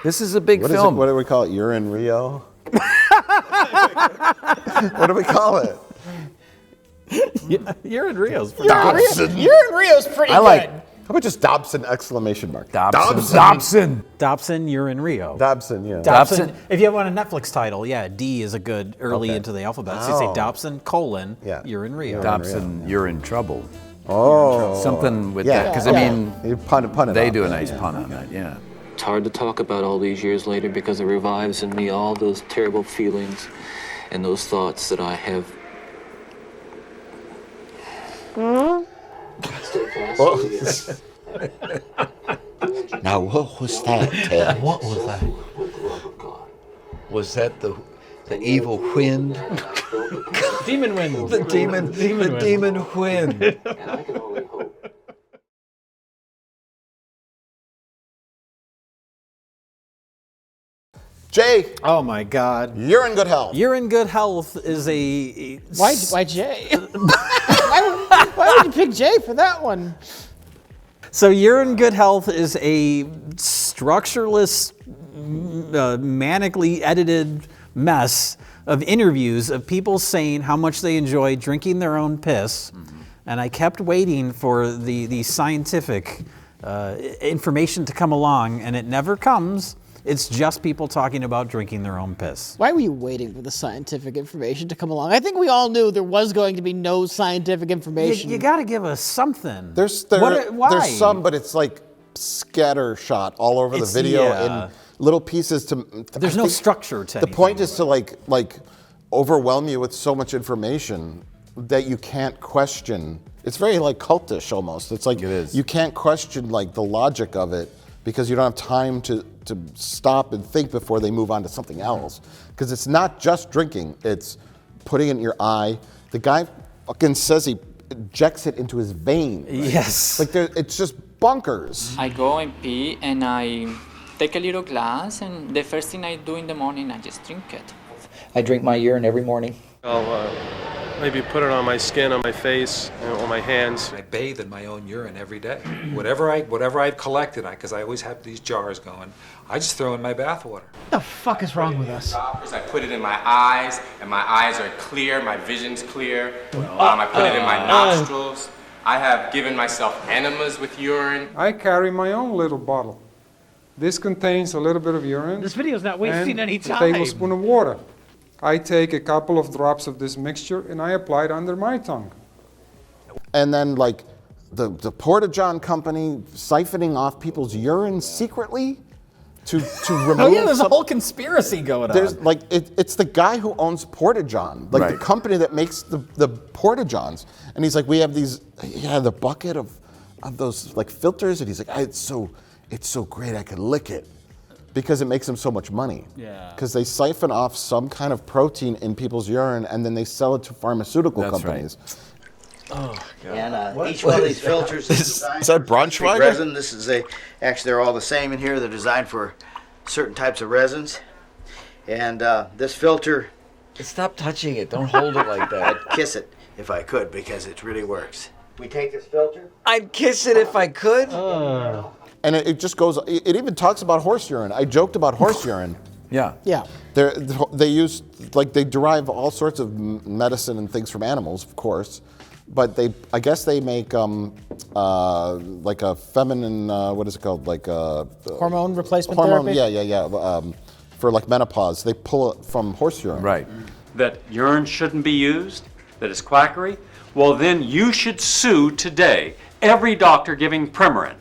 This is a big What is film. it? What do we call it? Urine Rio? What do we call it? Urine Rio's pretty Dobson. Urine Rio's pretty I like. good. How about just Dobson exclamation mark? Dobson. Dobson, Urine Rio. Dobson, yeah. Dobson. If you want a Netflix title, yeah, D is a good early into the alphabet. So you say Oh. Dobson, Urine Rio. Dobson, you're in trouble. Oh. Something with Yeah, that. Because, yeah. I mean, You pun it they off. do a nice pun on that, yeah. It's hard to talk about all these years later because it revives in me all those terrible feelings and those thoughts that I have. Now, what was that, Ted? What was that? Was that the evil wind? Demon wind. The demon wind. Jay, Oh my God. you're in good health. You're in good health is a. Why Jay? why would you pick Jay for that one? So You're in Good Health is a structureless, manically edited mess of interviews of people saying how much they enjoy drinking their own piss. And I kept waiting for the scientific information to come along, and it never comes. It's just people talking about drinking their own piss. Why were you waiting for the scientific information to come along? I think we all knew there was going to be no scientific information. You got to give us something. Why? Why? There's some, but it's like scattershot all over the video in little pieces. There's no structure to The point is to like overwhelm you with so much information that you can't question. It's very like cultish almost. It's like you can't question like the logic of it because you don't have time to stop and think before they move on to something else. Because it's not just drinking, it's putting it in your eye. The guy fucking says he injects it into his veins. Yes. Like it's just bonkers. I go and pee and I take a little glass, and the first thing I do in the morning, I just drink it. I drink my urine every morning. I'll maybe put it on my skin, on my face, on my hands. I bathe in my own urine every day. Whatever I've collected, because I always have these jars going, I just throw in my bath water. What the fuck is wrong with us? I put it in my eyes, and my eyes are clear, my vision's clear. I put it in my nostrils. I have given myself enemas with urine. I carry my own little bottle. This contains a little bit of urine. This video's not wasting and any a time. tablespoon of water. I take a couple of drops of this mixture and I apply it under my tongue. And then like the Porta-John company siphoning off people's urine secretly to remove. Oh yeah, there's a whole conspiracy going on. There's like it's the guy who owns Porta-John, like the company that makes the Porta-Johns, and he's like, we have these, the bucket of those like filters, and he's like, it's so great I could lick it, because it makes them so much money. Yeah. Because they siphon off some kind of protein in people's urine, and then they sell it to pharmaceutical companies. Oh, God. And each one of these filters is designed is that for Braunschweiger? resin. This is actually they're all the same in here. They're designed for certain types of resins. And this filter. Stop touching it. Don't hold it like that. I'd kiss it if I could, because it really works. We take this filter. I'd kiss it if I could. And it just goes. It even talks about horse urine. I joked about horse urine. Yeah. Yeah. They use, like, they derive all sorts of medicine and things from animals, of course, but I guess they make like a feminine, what is it called, like hormone replacement hormone, therapy. yeah, for like menopause. They pull it from horse urine. Right. That urine shouldn't be used, that it's quackery. Well, then you should sue today every doctor giving Premarin,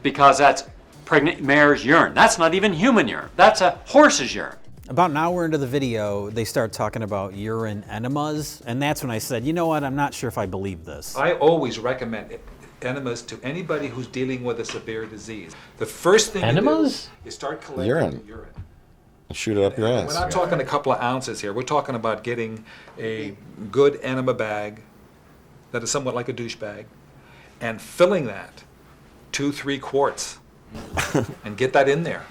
because that's pregnant mare's urine. That's not even human urine. That's a horse's urine. About an hour into the video, they start talking about urine enemas, and that's when I said, you know what, I'm not sure if I believe this. I always recommend enemas to anybody who's dealing with a severe disease. The first thing you do is start collecting urine. Shoot it up your ass. We're not talking a couple of ounces here. We're talking about getting a good enema bag that is somewhat like a douche bag and filling that 2-3 quarts and get that in there.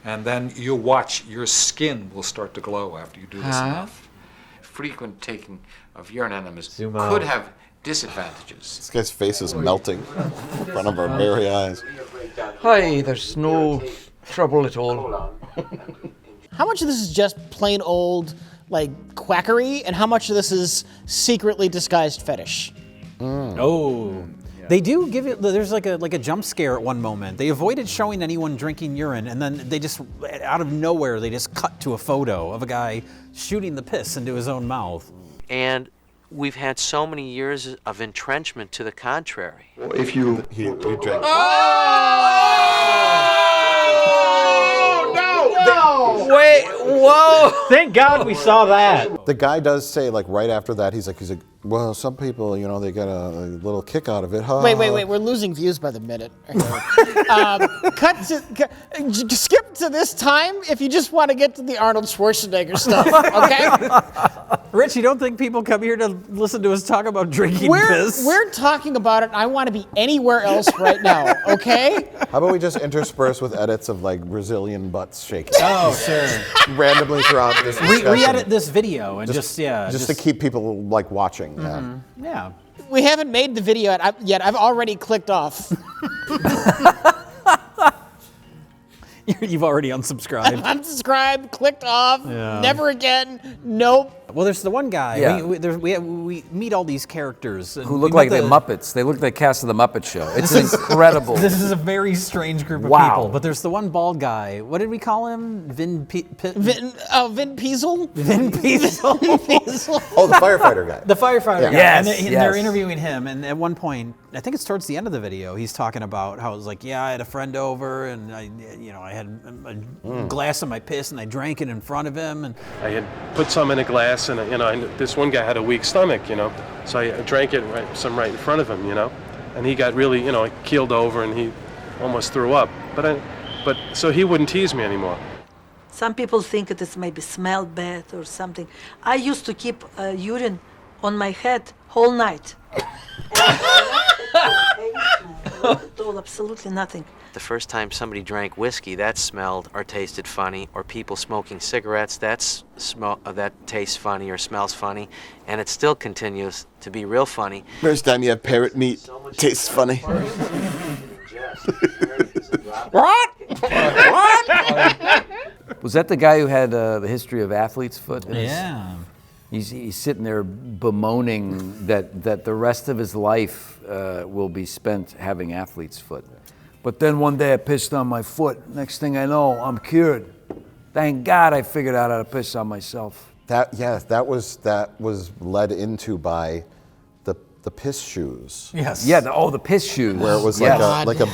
And then you watch, your skin will start to glow after you do this enough. Frequent taking of urine enemas Zoom could out. have disadvantages. This guy's face is melting in front of our very eyes. Hi, there's no trouble at all. How much of this is just plain old like quackery, and how much of this is secretly disguised fetish? Oh. They do give it. There's like a jump scare at one moment. They avoided showing anyone drinking urine, and then they just, out of nowhere, they just cut to a photo of a guy shooting the piss into his own mouth. And we've had so many years of entrenchment to the contrary. Well, if you drank. Wait, whoa! Thank God we saw that. The guy does say, like, right after that, he's like, well, some people, they get a little kick out of it. Wait, we're losing views by the minute. Skip to this time if you just want to get to the Arnold Schwarzenegger stuff, okay? Rich, you don't think people come here to listen to us talk about drinking piss? We're talking about it, and I want to be anywhere else right now, okay? How about we just intersperse with edits of, like, Brazilian butts shaking? Oh, sure. Randomly throughout this discussion. Re-edit this video and just to keep people, like, watching. Yeah. We haven't made the video yet. I've already clicked off. You've already unsubscribed. Unsubscribed, clicked off, never again, nope. Well, there's the one guy. Yeah. We meet all these characters. Who look like the Muppets. They look like the cast of the Muppet Show. It's incredible. This is a very strange group of people. But there's the one bald guy. What did we call him? Vin Piesel? Vin Piesel? Vin Piesel. Oh, the firefighter guy. The firefighter guy. Yes, And they're interviewing him. And at one point, I think it's towards the end of the video, he's talking about how it was like, I had a friend over and I had a glass of my piss and I drank it in front of him. And I had put some in a glass, and this one guy had a weak stomach, so I drank it right in front of him, and he got really, keeled over and he almost threw up. But so he wouldn't tease me anymore. Some people think it is maybe smell bad or something. I used to keep urine on my head whole night. Absolutely nothing. The first time somebody drank whiskey, that smelled or tasted funny, or people smoking cigarettes, that tastes funny or smells funny, and it still continues to be real funny. First time you have parrot meat, tastes funny. What? Was that the guy who had the history of athlete's foot? Yeah. He's sitting there bemoaning that the rest of his life will be spent having athlete's foot. But then one day I pissed on my foot. Next thing I know, I'm cured. Thank God I figured out how to piss on myself. That was led into by the piss shoes. Yes. Yeah. The piss shoes. Where it was Yes. like a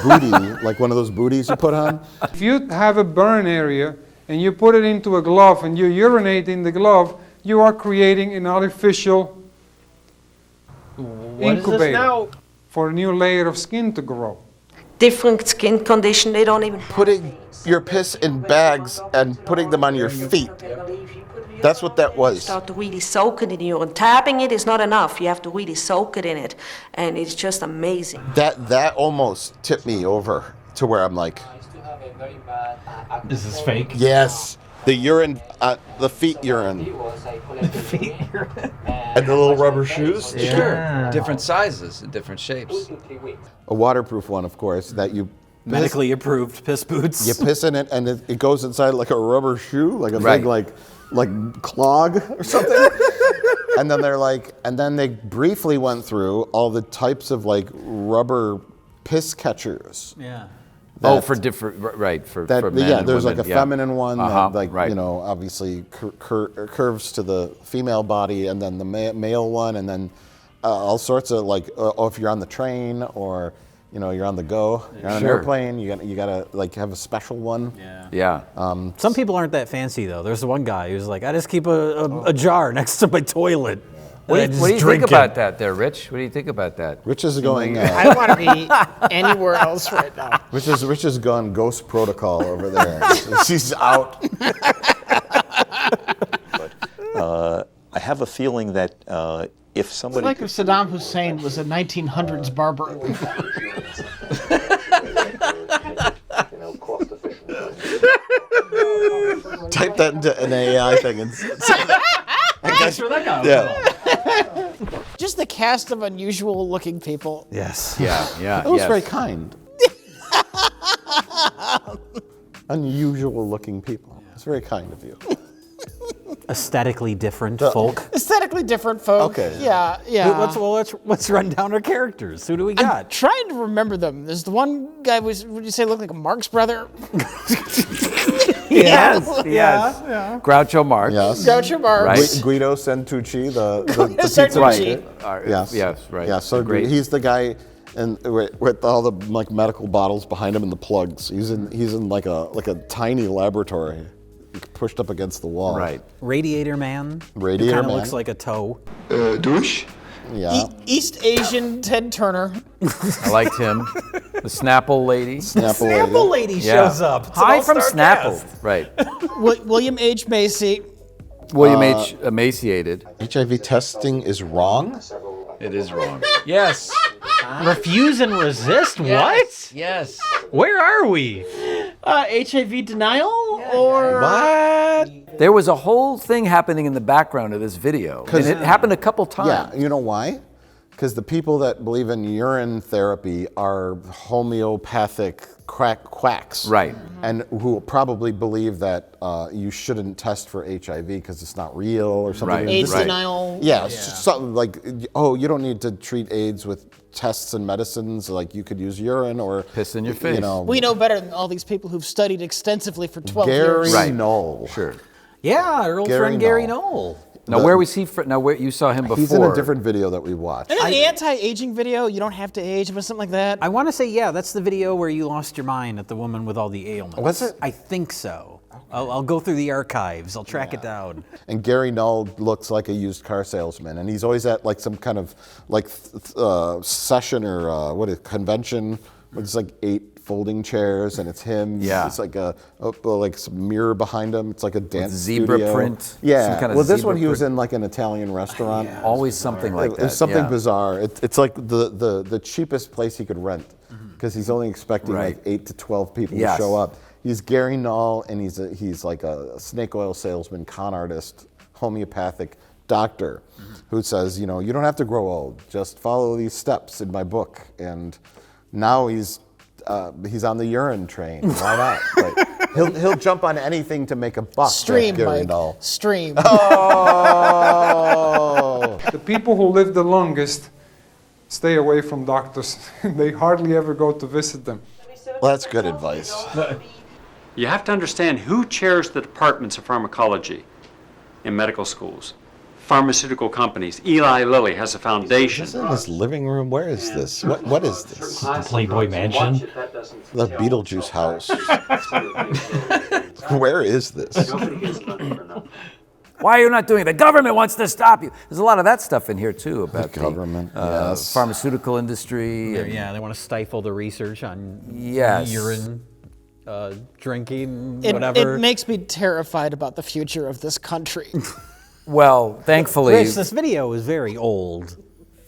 booty, like one of those booties you put on. If you have a burn area and you put it into a glove and you urinate in the glove, you are creating an artificial incubator for a new layer of skin to grow. Different skin condition, they don't even... Putting your piss in bags and putting them on your feet. That's what that was. Start to really soak it in urine. Tapping it is not enough. You have to really soak it in it. And it's just amazing. That almost tipped me over to where I'm like, Is this fake? yes, the urine, the feet urine. And the little rubber shoes? Sure. Different sizes and different shapes. A waterproof one, of course, that you Medically approved piss boots. You piss in it, and it goes inside like a rubber shoe, like a big like clog or something. And then they briefly went through all the types of like rubber piss catchers. Yeah. For different, right? For men yeah, and there's women, like a feminine one that right. Obviously curves to the female body, and then the male one, and then all sorts of like if you're on the train or you're on the go, you're on an airplane, you gotta like have a special one. Yeah. Some people aren't that fancy though. There's one guy who's like, I just keep a jar next to my toilet. What do you think about that there, Rich? What do you think about that? Rich is going... I want to be anywhere else right now. Rich has gone ghost protocol over there. She's out. But I have a feeling that if somebody... It's like if Saddam Hussein was a 1900s barber. Type that into an AI thing and say that. Thanks for that guy. Yeah. Just the cast of unusual looking people. Yes. Yeah. That was very kind. Unusual looking people. It's very kind of you. Aesthetically different folk. Aesthetically different folk. Okay. Yeah. Let's run down our characters. Who do we got? I'm trying to remember them. There's the one guy would you say looked like a Marx brother? Yes. Yeah. Groucho Marx. Yes. Groucho Marx. Right. Guido Santucci, the pizza Santucci. maker. Yes. Yes. Right. Yeah. So he's the guy, and with all the like medical bottles behind him and the plugs. He's in like a tiny laboratory, pushed up against the wall. Right. Radiator Man. Radiator Kind of Man. looks like a toe. Douche? Yeah. East Asian Ted Turner. I liked him. The Snapple lady. Snapple lady shows up. It's an Hi from all-star Snapple. cast. Right. William H. Macy. William H. emaciated. HIV testing is wrong? It is wrong. Yes. Refuse and resist? What? Yes. Where are we? HIV denial or What? There was a whole thing happening in the background of this video, and it happened a couple times. Yeah, you know why? Because the people that believe in urine therapy are homeopathic quacks. Right. And who probably believe that you shouldn't test for HIV because it's not real or something. Right. AIDS denial. Yeah, something like, you don't need to treat AIDS with tests and medicines, like you could use urine or piss in your face. We know better than all these people who've studied extensively for 12 Gary years. Knoll. Sure. Yeah, our old friend Gary Knoll. Now, where was he? Now, where you saw him before? He's in a different video that we watched. And in the anti-aging video, you don't have to age, but something like that. I want to say, yeah, that's the video where you lost your mind at the woman with all the ailments. Was it? I think so. I'll go through the archives. I'll track it down. And Gary Knoll looks like a used car salesman, and he's always at like some kind of like session or convention. Where there's like 8 folding chairs, and it's him. Yeah. It's like like some mirror behind him. It's like a dance zebra studio. print. Yeah. Some kind of well, this zebra one he was print. in like an Italian restaurant. Yeah. Always something like that. It's something yeah. bizarre. It's like the cheapest place he could rent, because he's only expecting like 8 to 12 people to show up. He's Gary Knoll, and he's like a snake oil salesman, con artist, homeopathic doctor, who says, you don't have to grow old. Just follow these steps in my book. And now he's on the urine train. Why not? Like, he'll jump on anything to make a buck. Stream, Gary Mike. Knoll. Stream. Oh! The people who live the longest stay away from doctors. They hardly ever go to visit them. Well, that's good advice. You have to understand who chairs the departments of pharmacology. in medical schools. Pharmaceutical companies. Eli Lilly has a foundation. This is in this living room. Where is this? What is this? The Playboy Mansion. The Beetlejuice house. Where is this? Why are you not doing it? The government wants to stop you. There's a lot of that stuff in here too about the government, yes. pharmaceutical industry. And, Yeah, they want to stifle the research on Yes. urine, drinking, It whatever. makes me terrified about the future of this country. well, thankfully, Rich, this video is very old.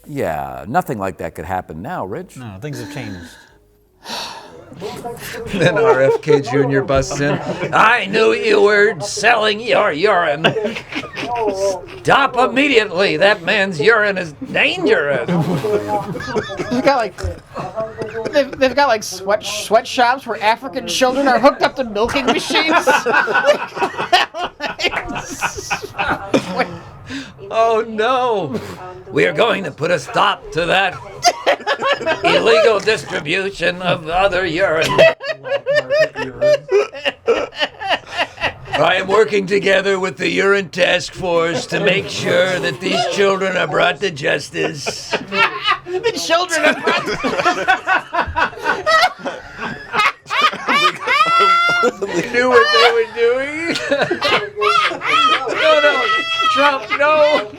yeah, nothing like that could happen now, Rich. No, things have changed. Then RFK Jr. busts in. I knew you were selling your urine. Stop immediately. That man's urine is dangerous. They've got like sweatshops where African children are hooked up to milking machines. Oh no! We are going to put a stop to that illegal distribution of other urine. I am working together with the urine task force to make sure that these children are brought to justice. The children are brought They knew what they were doing. No, Trump, no.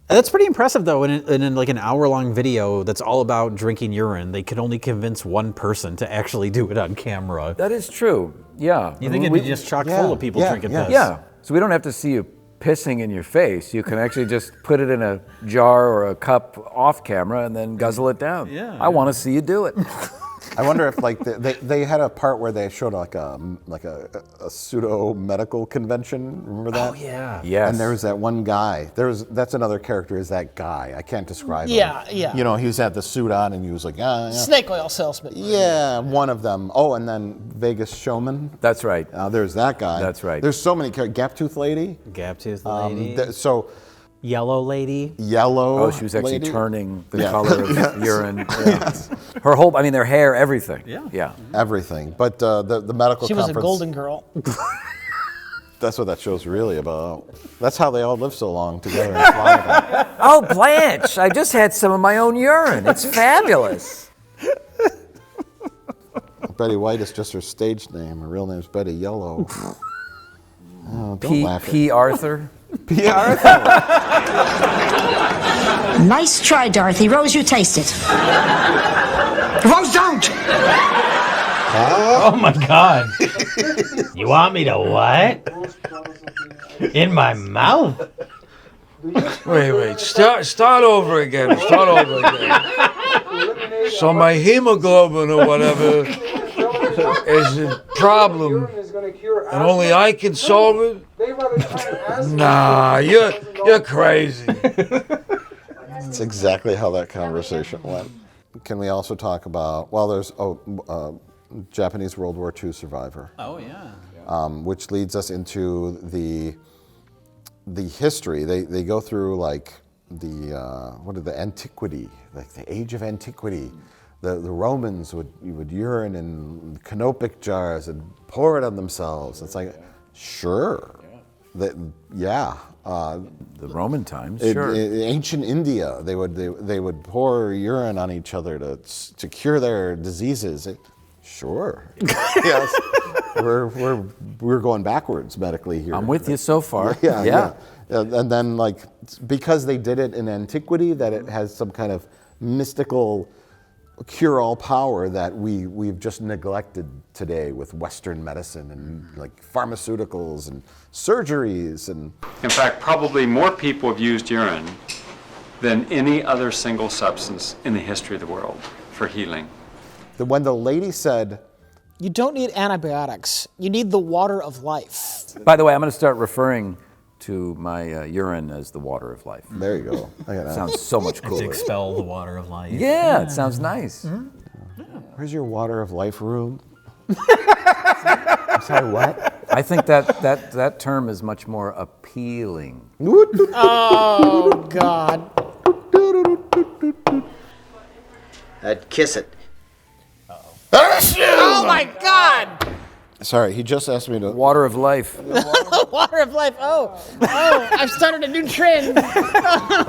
That's pretty impressive, though. In like an hour-long video that's all about drinking urine, they could only convince one person to actually do it on camera. That is true. Yeah. You think it'd be just chock full of people drinking piss? Yeah. So we don't have to see you pissing in your face. You can actually just put it in a jar or a cup off camera and then guzzle it down. Yeah. I want to see you do it. I wonder if like they had a part where they showed like a pseudo medical convention. Remember that? Oh yeah. Yes. And there was that one guy. That's another character. Is that guy? I can't describe him. Yeah. You know, he was had the suit on and he was like, yeah. snake oil salesman. Yeah, one of them. Oh, and then Vegas Showman. That's right. There's that guy. That's right. There's so many characters. Gap-toothed lady. Gap-toothed lady. So. Yellow lady. Yellow. Oh, she was actually lady? turning the color of urine. Yeah. Yes. Her whole, I mean, their hair, everything. Yeah. Everything. But the medical She was conference. a golden girl. That's what that show's really about. That's how they all live so long together in Florida. Oh, Blanche, I just had some of my own urine. It's fabulous. Betty White is just her stage name. Her real name's Betty Yellow. Oh, don't laugh at P. Arthur. P. Arthur. Nice try, Dorothy. Rose, you taste it. Rose, don't! Oh my God. You want me to what? In my mouth? Wait. Start over again. So my hemoglobin or whatever is a problem, and only I can solve it? Nah, you're crazy. That's exactly how that conversation went. Can we also talk about, well, there's Japanese World War II survivor. Oh, yeah. Which leads us into the history. They go through like the antiquity, like the age of antiquity. The Romans would urine in canopic jars and pour it on themselves. It's like, sure. The Roman times, sure. Ancient India, they would pour urine on each other to cure their diseases. Sure. Yes. We're going backwards medically here. I'm with you so far. Yeah. And then like because they did it in antiquity, that it has some kind of mystical cure-all power that we've just neglected today with Western medicine and like pharmaceuticals and surgeries and. In fact, probably more people have used urine than any other single substance in the history of the world for healing. When the lady said, You don't need antibiotics. You need the water of life. By the way, I'm going to start referring to my urine as the water of life. There you go. Sounds so much cooler. To expel the water of life. Yeah, it sounds nice. Mm-hmm. Where's your water of life room? I'm sorry, what? I think that term is much more appealing. Oh, God. I'd kiss it. Oh my God! Sorry, he just asked me to. Water of life. Water of life. Oh, I've started a new trend.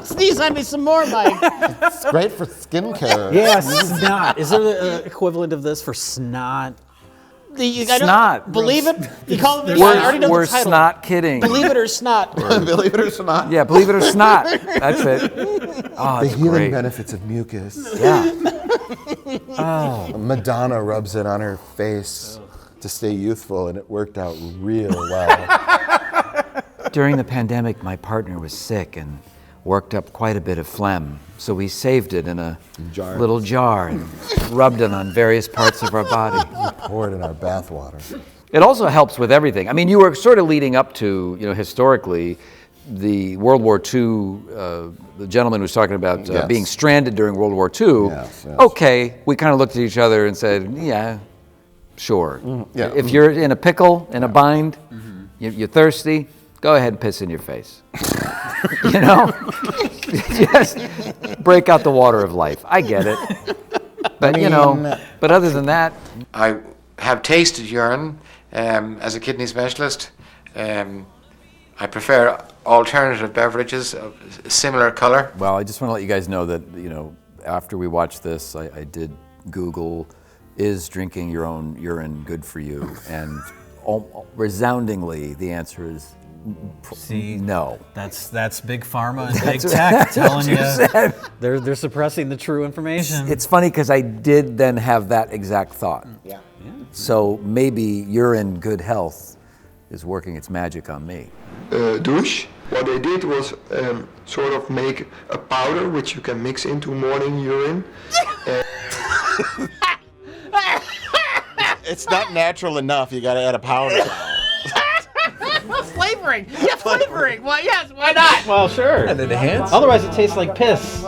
Sneeze on me some more, Mike. It's great for skincare. Yeah, snot. Is there the equivalent of this for snot? Snot. Believe it? You call it? I already know We're the title. snot kidding. Believe it or snot. Believe it or snot. Yeah, believe it or snot. That's it. Oh, The it's healing great. benefits of mucus. Yeah. Madonna rubs it on her face to stay youthful, and it worked out real well. During the pandemic, my partner was sick and worked up quite a bit of phlegm. So we saved it in a little jar and rubbed it on various parts of our body. Poured in our bathwater. It also helps with everything. I mean, you were sort of leading up to, historically, the World War II, the gentleman was talking about being stranded during World War II. Yes. Okay, we kind of looked at each other and said, yeah, sure. Yeah. If you're in a pickle, in a bind, you're thirsty, go ahead and piss in your face. Just break out the water of life. I get it. But, but other than that. I have tasted urine as a kidney specialist. I prefer alternative beverages of similar color. Well, I just want to let you guys know that, after we watched this, I did Google, is drinking your own urine good for you? And resoundingly, the answer is no. That's big pharma and big That's tech what telling you you said. they're suppressing the true information. It's funny because I did then have that exact thought. Yeah. So maybe urine good health is working its magic on me. Douche. What they did was sort of make a powder which you can mix into morning urine. It's not natural enough. You got to add a powder. Flavoring. Yeah, flavoring. Well, yes, why not? Well, sure. And enhance. Otherwise, it tastes like piss.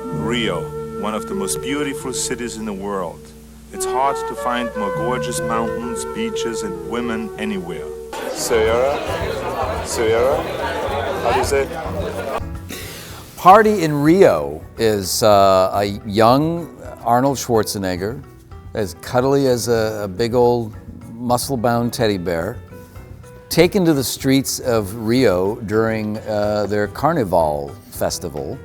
Rio, one of the most beautiful cities in the world. It's hard to find more gorgeous mountains, beaches, and women anywhere. Sierra? How do you say? Party in Rio is a young Arnold Schwarzenegger, as cuddly as a big old muscle-bound teddy bear, taken to the streets of Rio during their Carnival festival,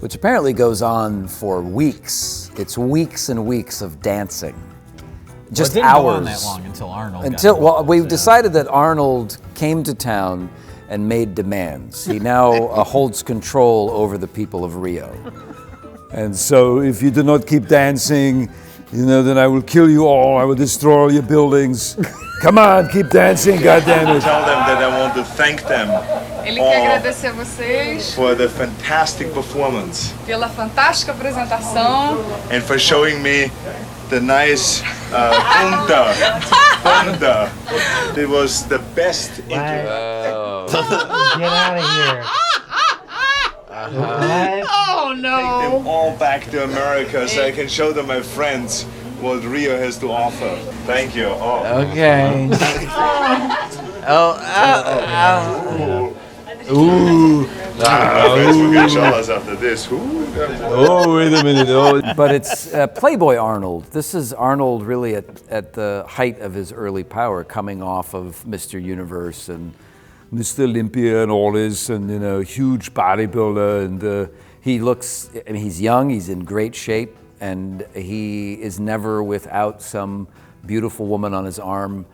which apparently goes on for weeks. It's weeks and weeks of dancing. Just it didn't hours. go on that long until Arnold got Well, we've decided that Arnold came to town and made demands. He now holds control over the people of Rio. And so if you do not keep dancing, then I will kill you all. I will destroy all your buildings. Come on, keep dancing, goddammit. Tell them that I want to thank them Ele quer agradecer a vocês for the fantastic performance pela fantástica apresentação. and for showing me the nice punta. It was the best interview. Get out of here. Oh no! Take them all back to America so I can show them my friends what Rio has to offer. Thank you. Okay. Ooh. Facebook can show us after this. Oh, wait a minute. Oh. But it's Playboy Arnold. This is Arnold really at the height of his early power, coming off of Mr. Universe and Mr. Olympia and all this, and huge bodybuilder, and he looks, he's young, he's in great shape, and he is never without some beautiful woman on his arm,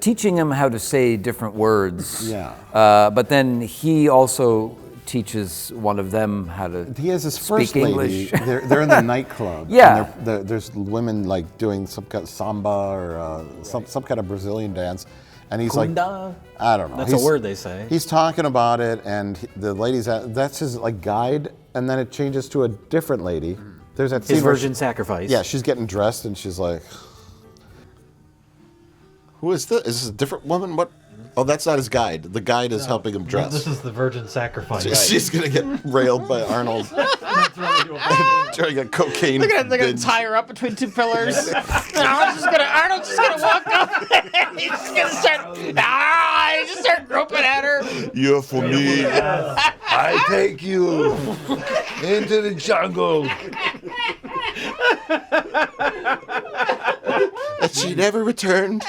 teaching him how to say different words. Yeah. But then he also teaches one of them how to He has his speak first lady. English. They're in the nightclub. Yeah. And there's women like doing some kind of samba or some kind of Brazilian dance. And he's Kunda? I don't know. That's a word they say. He's talking about it, and the lady's that's his guide, and then it changes to a different lady. There's that His scene where virgin sacrifice. Yeah, she's getting dressed, and she's like, "Who is this? Is this a different woman? What? Oh, that's not his guide. The guide is helping him dress. This is the virgin sacrifice. She's gonna get railed by Arnold. During a cocaine. They're gonna binge. tie her up between two pillars. Arnold's just gonna walk up. He's just gonna start groping at her. You're for me. I take you into the jungle. And she never returned.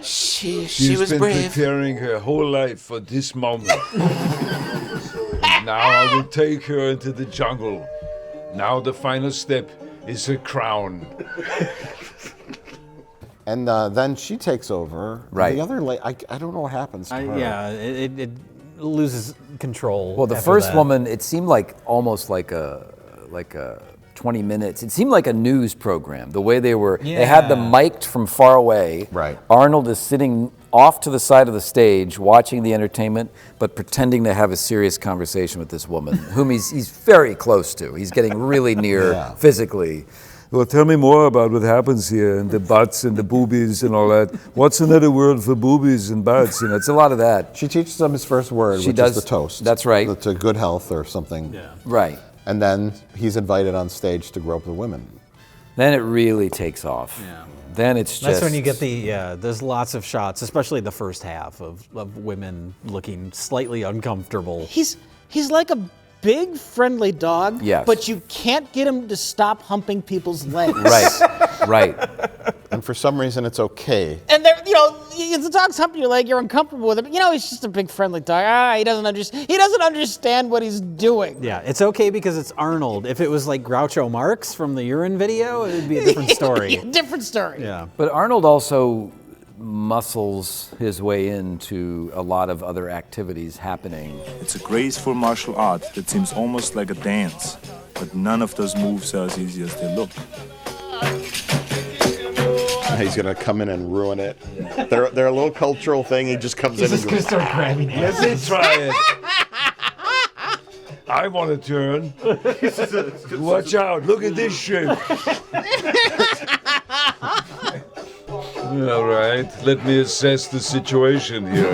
She was been brave. preparing her whole life for this moment. And now I will take her into the jungle. Now the final step is her crown. And then she takes over. Right. The other I don't know what happens to her. Yeah, it loses control. Well, the after first that. woman, it seemed like almost like a 20 minutes. It seemed like a news program. The way they were, they had them mic'd from far away. Right. Arnold is sitting off to the side of the stage watching the entertainment, but pretending to have a serious conversation with this woman, whom he's very close to. He's getting really near physically. Well, tell me more about what happens here, and the butts and the boobies and all that. What's another word for boobies and butts? You know, It's a lot of that. She teaches him his first word, which is the toast. That's right. To good health or something. Yeah. Right. And then he's invited on stage to grope the women. Then it really takes off. Yeah. Then it's just... That's when you get there's lots of shots, especially the first half of women looking slightly uncomfortable. He's like a big friendly dog. Yes. But you can't get him to stop humping people's legs. Right. And for some reason, it's okay. And if the dog's humping your leg, you're uncomfortable with him. He's just a big friendly dog. He doesn't understand what he's doing. Yeah, it's okay because it's Arnold. If it was like Groucho Marx from the urine video, it would be a different story. Different story. Yeah. But Arnold also muscles his way into a lot of other activities happening. It's a graceful martial art that seems almost like a dance, but none of those moves are as easy as they look. He's gonna come in and ruin it. They're a little cultural thing. He just comes in and gonna goes, start grabbing him. Let me try it. I want to turn. Watch out. Look at this shit. All right. Let me assess the situation here.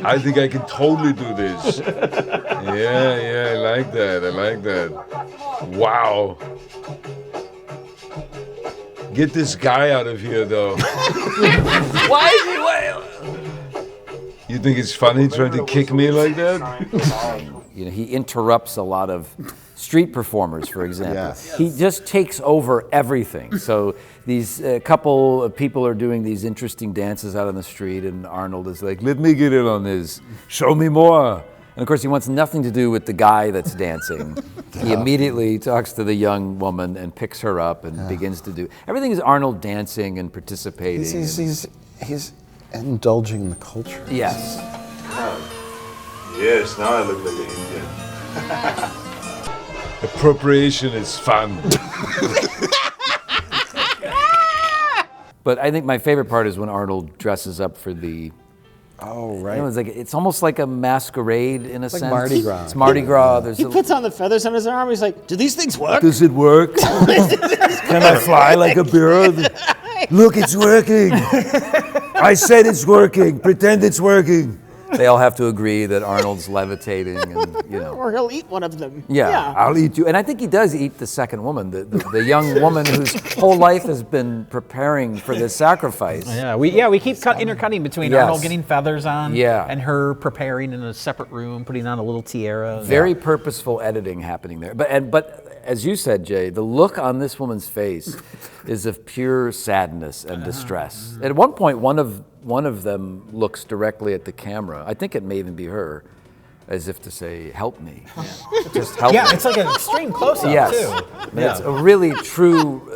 I think I can totally do this. Yeah, I like that. Wow. Get this guy out of here, though. Why is he You think it's funny trying to kick me like that? He interrupts a lot of street performers, for example. Yes. He just takes over everything. So these couple of people are doing these interesting dances out on the street, and Arnold is like, Let me get in on this. Show me more. and of course he wants nothing to do with the guy that's dancing. He immediately talks to the young woman and picks her up and begins to do, everything is Arnold dancing and participating. He's indulging in the culture. Yes. Yes, now I look like an Indian. Appropriation is fun. But I think my favorite part is when Arnold dresses up for the... Oh, right. It's almost like a masquerade in a sense. Like Mardi Gras. It's Mardi Gras. He puts on the feathers on his arm. He's like, do these things work? Does it work? Can I fly like a bird? Look, it's working. I said it's working. Pretend it's working. They all have to agree that Arnold's levitating, and Or he'll eat one of them. Yeah, I'll eat you. And I think he does eat the second woman, the young woman whose whole life has been preparing for this sacrifice. Yeah, we keep intercutting between Arnold getting feathers on, and her preparing in a separate room, putting on a little tiara. Very purposeful editing happening there. But as you said, Jay, the look on this woman's face is of pure sadness and distress. At one point, one of them looks directly at the camera. I think it may even be her, as if to say, "Help me, just help me." Yeah, it's like an extreme close-up too. It's a really true,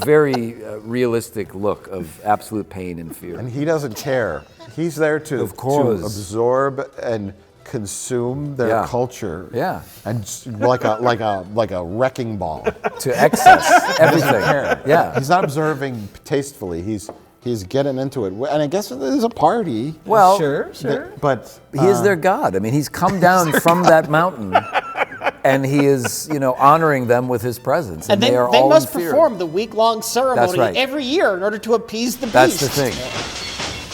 very realistic look of absolute pain and fear. And he doesn't care. He's there to absorb and consume their culture. Yeah. And like a wrecking ball. To excess everything. Yeah. He's not observing tastefully. He's getting into it. And I guess there's a party. Well, sure. But he is their god. I mean, he's come down from that mountain and he is, honoring them with his presence. And they are all must in fear. perform the week-long ceremony That's right. every year in order to appease the beast. That's the thing.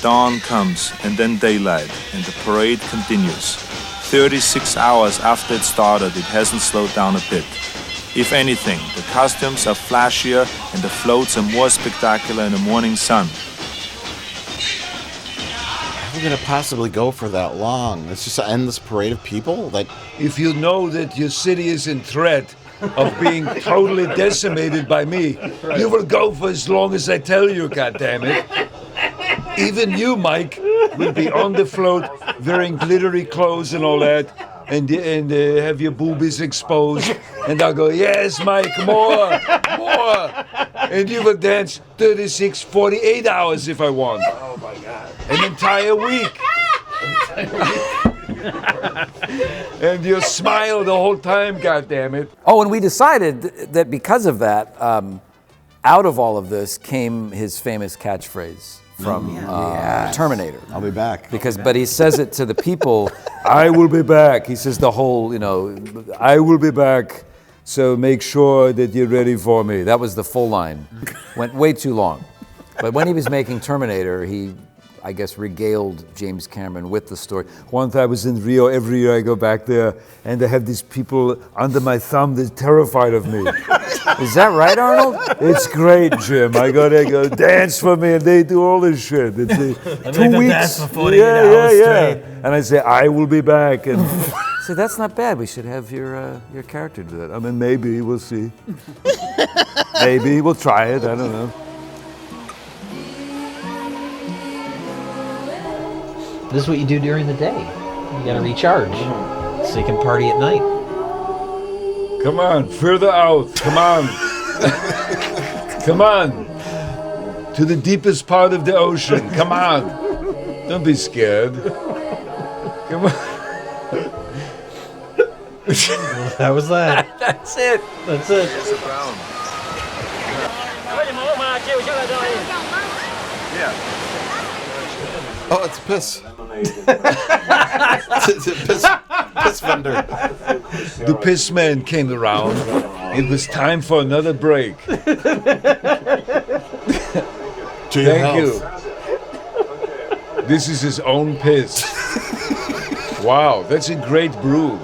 Dawn comes, and then daylight, and the parade continues. 36 hours after it started, it hasn't slowed down a bit. If anything, the costumes are flashier and the floats are more spectacular in the morning sun. How are we gonna possibly go for that long? It's just an endless parade of people? Like, if you know that your city is in threat of being totally decimated by me, you will go for as long as I tell you, goddammit. Even you, Mike, will be on the float wearing glittery clothes and all that, and have your boobies exposed. And I'll go, yes, Mike, more. And you will dance 36, 48 hours if I want. Oh, my God. An entire week. And you smile the whole time, goddammit. Oh, and we decided that because of that, out of all of this came his famous catchphrase from Terminator. I'll be back. But he says it to the people, I will be back. He says the whole, I will be back, so make sure that you're ready for me. That was the full line. Went way too long. But when he was making Terminator, he, I guess, regaled James Cameron with the story. Once I was in Rio, every year I go back there, and I have these people under my thumb that's terrified of me. Is that right, Arnold? It's great, Jim. I gotta go dance for me, and they do all this shit. It's, 2 weeks. Dance for 48 hours straight. And I say, I will be back. And say, that's not bad. We should have your character do that. I mean, maybe we'll see. Maybe we'll try it. I don't know. This is what you do during the day. You gotta recharge so you can party at night. Come on, further out. Come on. Come on. To the deepest part of the ocean. Come on. Don't be scared. Come on. That was that. That's it. That's it. oh, it's piss. It's a piss vendor. The piss man came around. It was time for another break. Thank you. This is his own piss. Wow, that's a great brew.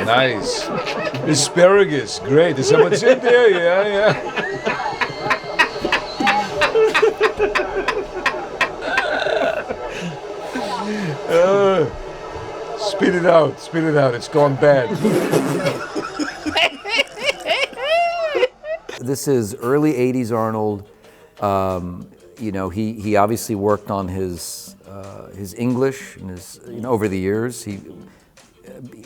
Nice. Asparagus, great. Is that what's in there? Yeah. Spit it out, it's gone bad. This is early 80s Arnold. He obviously worked on his English and his, over the years.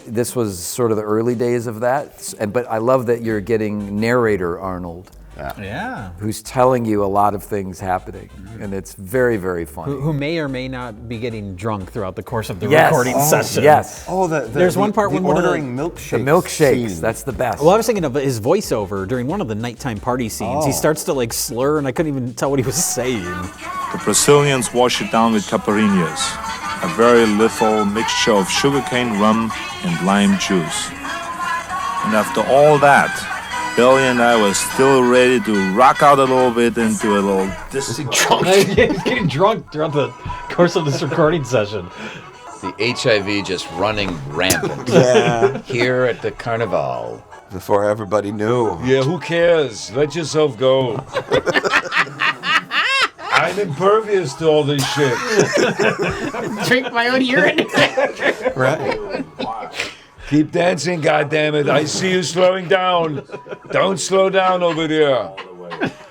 This was sort of the early days of that. But I love that you're getting narrator Arnold. Yeah. Who's telling you a lot of things happening. And it's very, very funny. Who may or may not be getting drunk throughout the course of the recording session. Yes. Oh, there's one part when ordering milkshakes. The milkshakes, scene. that's the best. Well, I was thinking of his voiceover during one of the nighttime party scenes. He starts to slur, and I couldn't even tell what he was saying. The Brazilians wash it down with caipirinhas, a very little mixture of sugarcane rum and lime juice. And after all that, Billy and I were still ready to rock out a little bit into a little disco. He's getting drunk throughout the course of this recording session. The HIV just running rampant. Yeah. Here at the Carnival. Before everybody knew. Yeah, who cares? Let yourself go. I'm impervious to all this shit. Drink my own urine. Right. Keep dancing, goddammit. I see you slowing down. Don't slow down over there.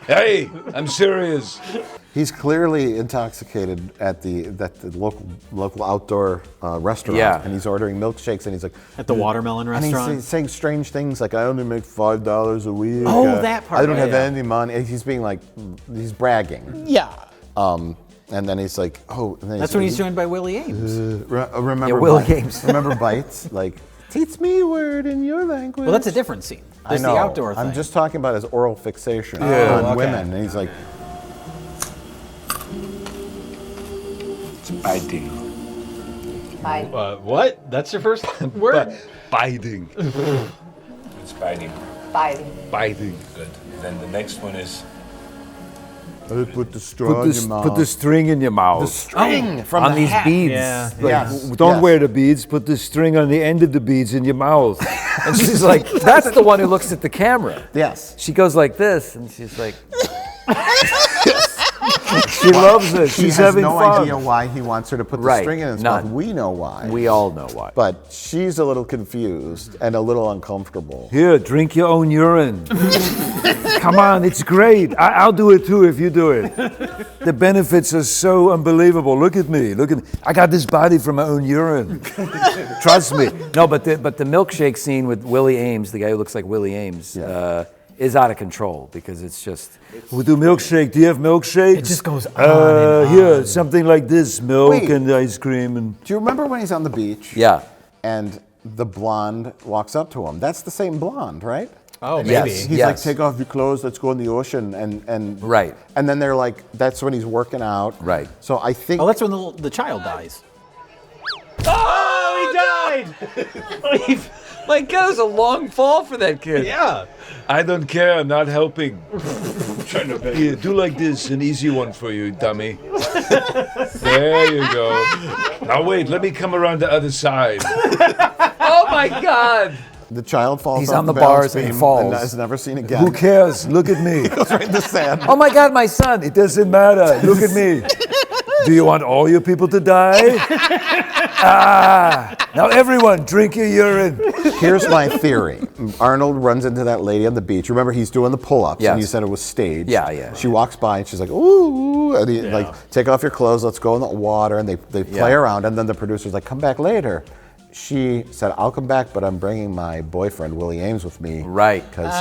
Hey, I'm serious. He's clearly intoxicated at the local outdoor restaurant. Yeah. And he's ordering milkshakes, and he's like... At the watermelon and restaurant? he's saying strange things like, I only make $5 a week. Oh, that part. I don't have Yeah. any money. He's being he's bragging. Yeah. And then he's like, oh... And then That's when he's joined by Willie Ames. remember Willie Bites? Ames. Remember Bites? Teach me a word in your language. Well, that's a different scene. There's I know. the outdoor thing. I'm just talking about his oral fixation Oh, on okay. women. And he's like... It's a bad deal. What? That's your first word? Biting. It's biting. Biting. Biting. Good. Then the next one is. Put the straw in your mouth. Put the string in your mouth. The string from on the these hat. beads. Yeah. Like, Yes. Don't Yes. wear the beads. Put the string on the end of the beads in your mouth. And she's like, that's the one who looks at the camera. Yes. She goes like this, and she's like, She loves it. She She's has having no fun. idea why he wants her to put the Right. string in his None. mouth. We know why. we all know why. But she's a little confused and a little uncomfortable. Here, drink your own urine. Come on, it's great. I'll do it too if you do it. The benefits are so unbelievable. Look at me. Look at me. I got this body from my own urine. Trust me. No, but the milkshake scene with Willie Ames, the guy who looks like Willie Ames, is out of control because it's just. We do milkshake. Do you have milkshakes? It just goes on and Here, on. something like this: milk Wait. and ice cream. And Do you remember when he's on the beach? Yeah. And the blonde walks up to him. That's the same blonde, right? Oh, maybe. Yes. He's like, take off your clothes, let's go in the ocean. And Right. And then they're like, that's when he's working out. Right. So I think. Oh, that's when the child dies. Oh, he died! My God, it was a long fall for that kid. Yeah. I don't care. I'm not helping. Here, do like this. An easy one for you, dummy. There you go. Now wait. Let me come around the other side. Oh my God. The child falls He's off on the balance bars and he beam falls. and is never seen again. who cares? Look at me. Goes right in the sand. Oh my God, my son! It doesn't matter. Look at me. Do you want all your people to die? Now everyone, drink your urine. Here's my theory. Arnold runs into that lady on the beach. Remember, he's doing the pull-ups, Yes. and you said it was staged. Yeah. She walks by, and she's like, ooh, and he, like, take off your clothes, let's go in the water, and they play around, and then the producer's like, come back later. She said, I'll come back, but I'm bringing my boyfriend, Willie Ames, with me. Right. Because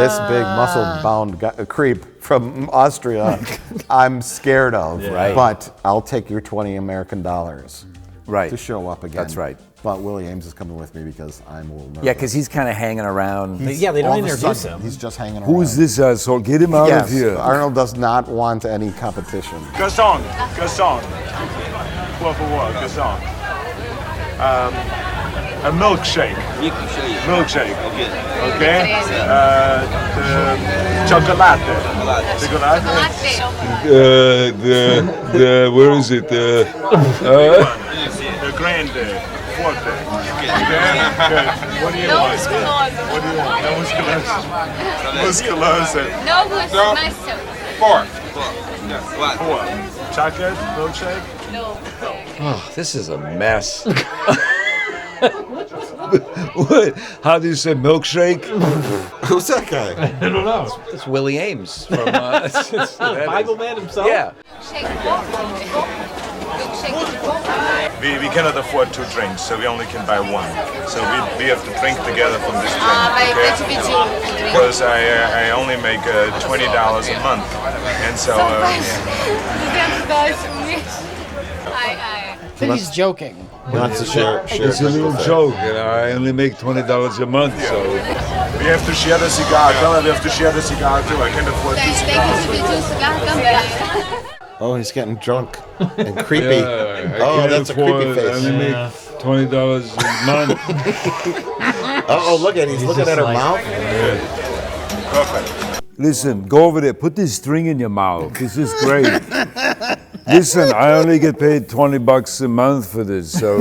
this big muscle-bound creep from Austria, I'm scared of. Right. But I'll take your 20 American dollars. Right. To show up again. That's right. But Willie Ames is coming with me because I'm a little nervous. Yeah, because he's kind of hanging around. He's- Yeah, they don't all of a introduce sudden, him. He's just hanging around. Who's this asshole? Get him out Yes, of here. Arnold does not want any competition. Garçon. Quoi for what? Garçon. A milkshake. Milkshake. Okay. Chocolate. Where is it? The grande. Forte. Okay. Good. What do you want? What do you want? No musculosa. No musculosa. Four. Chocolate milkshake. No. Oh, this is a mess. What? How do you say milkshake? Who's that guy? I don't know. It's Willie Ames from Bible man himself? Yeah. We cannot afford 2 drinks, so we only can buy 1. So we have to drink together from this drink. Okay? Because I only make $20 a month, and so I think he's joking. He wants to share It's a little joke, you know. I only make $20 a month, so. we have to share the cigar. Tell her we have to share the cigar too. I can't afford 2 cigars. Oh, he's getting drunk and creepy. Yeah, I Oh, can't that's a afford- creepy face. I only make $20 a month. Oh, look at He's looking at her mouth. Perfect. Listen, go over there. Put this string in your mouth. This is great. Listen, I only get paid $20 a month for this, so.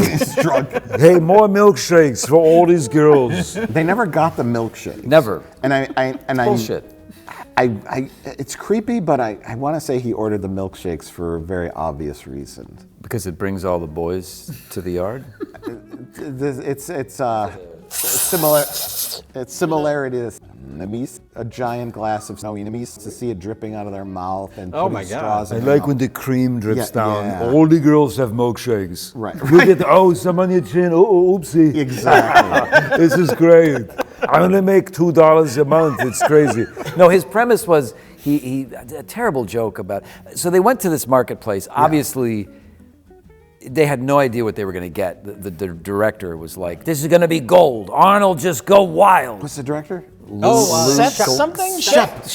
Hey, more milkshakes for all these girls. They never got the milkshake. Never. And Bullshit. It's creepy, but I want to say he ordered the milkshakes for a very obvious reason. Because it brings all the boys to the yard? It's similar. It's similarity to enemies. A giant glass of snowy enemies to see it dripping out of their mouth and Oh putting my God. straws in I their like mouth. when the cream drips Yeah, down. yeah. All the girls have milkshakes. Right. You get, some on your chin. Oh, oopsie. Exactly. This is great. I only make $2 a month. It's crazy. No, his premise was he a terrible joke about. So they went to this marketplace. Obviously, they had no idea what they were going to get. The director was like, "This is going to be gold. Arnold, just go wild." What's the director? Seth something? Shep.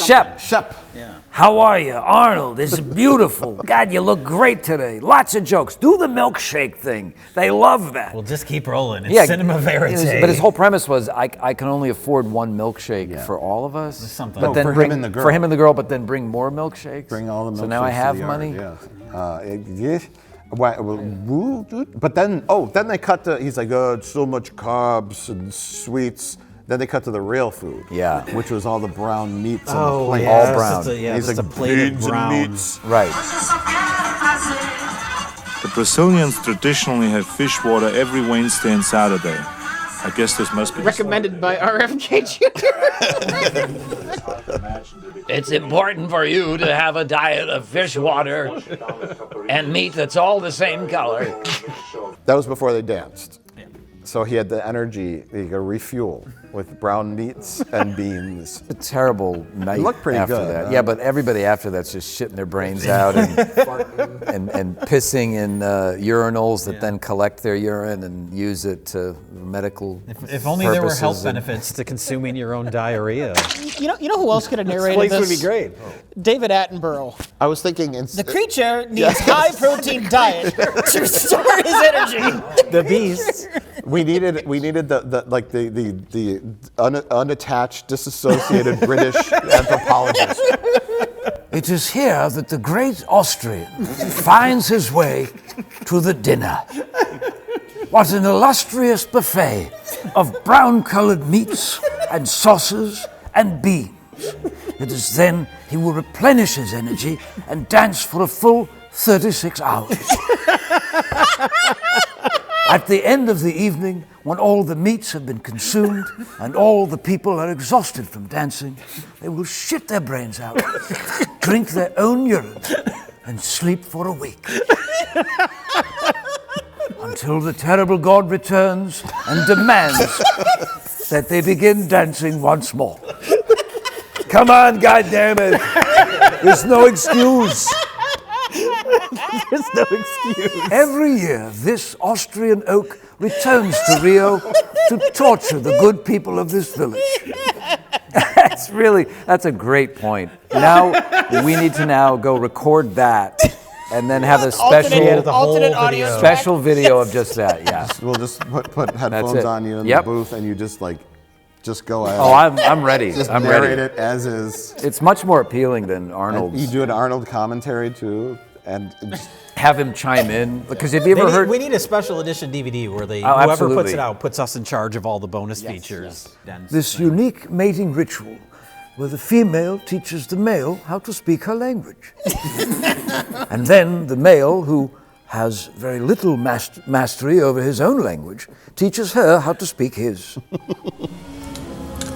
Yeah. How are you, Arnold? This is beautiful. God, you look great today. Lots of jokes. Do the milkshake thing. They love that. Well, just keep rolling. It's cinema verite. But his whole premise was, I can only afford one milkshake for all of us. Something. But No, then for bring, him and the girl. For him and the girl, but then bring more milkshakes. Bring all the milkshakes. So now I to have the yard, money. Yeah. But then they cut to, he's like, it's so much carbs and sweets. Then they cut to the real food. Yeah. Which was all the brown meats on the plate. All brown. He's like, a plate of beans brown. and meats. Right. The Brazilians traditionally have fish water every Wednesday and Saturday. I guess this must be Recommended by RFK Jr. It's important for you to have a diet of fish water and meat that's all the same color. That was before they danced. So he had the energy, he could refuel with brown meats and beans. A terrible night looked pretty after good, that. huh? Yeah, but everybody after that's just shitting their brains out and pissing in urinals that then collect their urine and use it to medical If only there were health purposes benefits to consuming your own diarrhea. You know who else could have narrated place this? would be great. David Attenborough. I was thinking... The creature needs high-protein diet to restore his energy. The beast. We needed the unattached, disassociated British anthropologist. It is here that the great Austrian finds his way to the dinner. What an illustrious buffet of brown-colored meats and sauces and beans. It is then he will replenish his energy and dance for a full 36 hours. At the end of the evening, when all the meats have been consumed and all the people are exhausted from dancing, they will shit their brains out, drink their own urine, and sleep for a week. Until the terrible god returns and demands that they begin dancing once more. Come on, goddammit! There's no excuse. There's no excuse. Every year, this Austrian oak returns to Rio to torture the good people of this village. That's a great point. Now, we need to now go record that and then have a alternate audio special video of just that, yeah. We'll just put headphones on you in the booth and you just go out. Oh, I'm ready. Just I'm narrate ready. it as is. It's much more appealing than Arnold's. You do an Arnold commentary too, and just have him chime in. Because have you ever heard? We need a special edition DVD where whoever absolutely. puts it out puts us in charge of all the bonus features. This unique mating ritual where the female teaches the male how to speak her language. And then the male, who has very little mastery over his own language, teaches her how to speak his.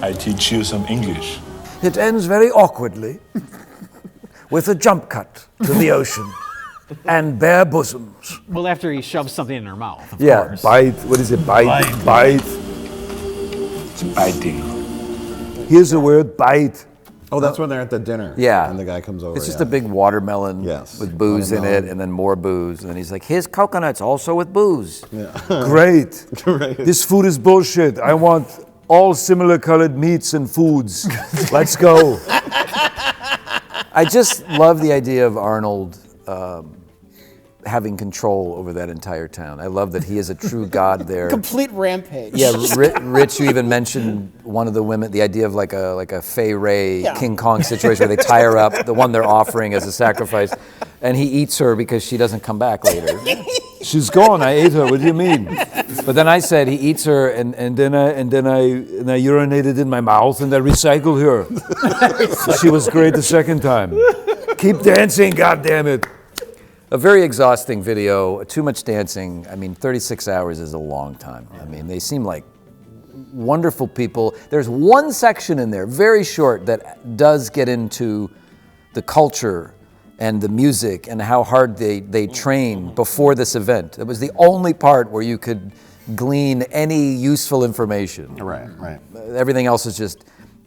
I teach you some English. It ends very awkwardly with a jump cut to the ocean and bare bosoms. Well, after he shoves something in her mouth, of course. Bite. What is it? Bite. Bite. It's biting. Here's the word bite. Oh, that's when they're at the dinner. Yeah. And the guy comes over. It's just a big watermelon with booze in it, and then more booze. And then he's like, here's coconuts also with booze. Yeah. Great. This food is bullshit. I want all similar colored meats and foods. Let's go. I just love the idea of Arnold having control over that entire town. I love that he is a true god there. Complete rampage. Yeah, Rich, you even mentioned one of the women, the idea of like a Fay Ray King Kong situation where they tie her up, the one they're offering as a sacrifice, and he eats her because she doesn't come back later. She's gone. I ate her. What do you mean? But then I said he eats her, and then I urinated in my mouth and I recycled her. She was great the second time. Keep dancing, goddammit. A very exhausting video, too much dancing. I mean, 36 hours is a long time. I mean, they seem like wonderful people. There's one section in there, very short, that does get into the culture and the music and how hard they train before this event. It was the only part where you could glean any useful information. Right. Everything else is just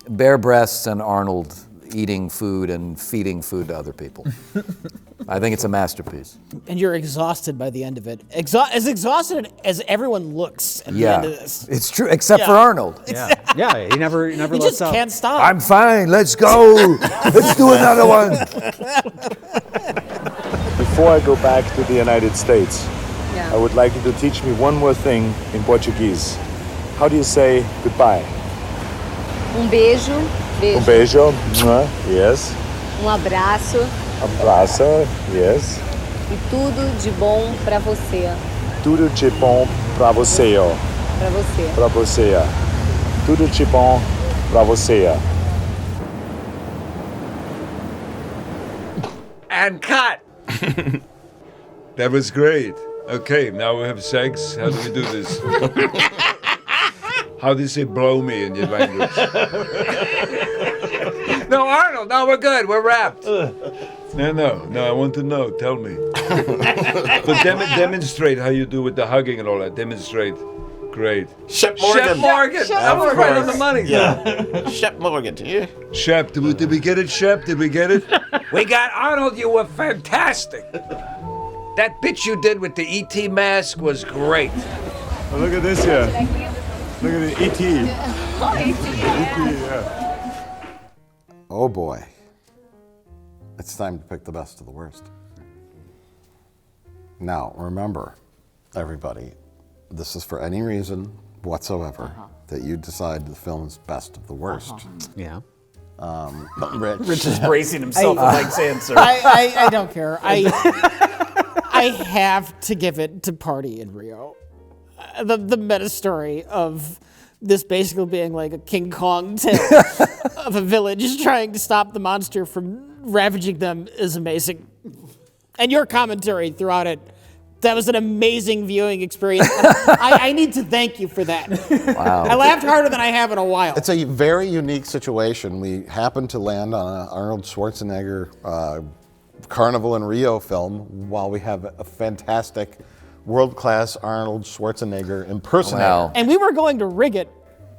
bare breasts and Arnold eating food and feeding food to other people. I think it's a masterpiece. And you're exhausted by the end of it. As exhausted as everyone looks at the end of this. It's true, except for Arnold. Yeah, he never He lets just up. can't stop. I'm fine. Let's go. Let's do another one. Before I go back to the United States, I would like you to teach me one more thing in Portuguese. How do you say goodbye? Beijo. Beijo. Yes. Abraço. Abraço. Yes. E tudo de bom pra você. Tudo de bom pra você. Pra você. Pra você. Tudo de bom pra você. And cut. That was great. Okay, now we have sex. How do we do this? How do you say blow me in your language? No, Arnold, no, we're good. We're wrapped. No, I want to know. Tell me. But demonstrate how you do with the hugging and all that. Demonstrate. Great. Shep Morgan. Shep Morgan. That was right on the money. Yeah. Shep Morgan. Yeah. Shep, did we get it, Shep? Did we get it? We got Arnold. You were fantastic. That bitch you did with the E.T. mask was great. Oh, look at this here. Look at the E.T. E.T., yeah. Oh boy. It's time to pick the best of the worst. Now, remember, everybody, this is for any reason whatsoever that you decide the film's best of the worst. Yeah. Rich is bracing himself for Mike's answer. I don't care. I have to give it to Party in Rio. The meta story of this basically being like a King Kong tale of a village trying to stop the monster from ravaging them is amazing. And your commentary throughout it, that was an amazing viewing experience. I need to thank you for that. Wow. I laughed harder than I have in a while. It's a very unique situation. We happened to land on an Arnold Schwarzenegger Carnival in Rio film while we have a fantastic world-class Arnold Schwarzenegger impersonator. Wow. And we were going to rig it.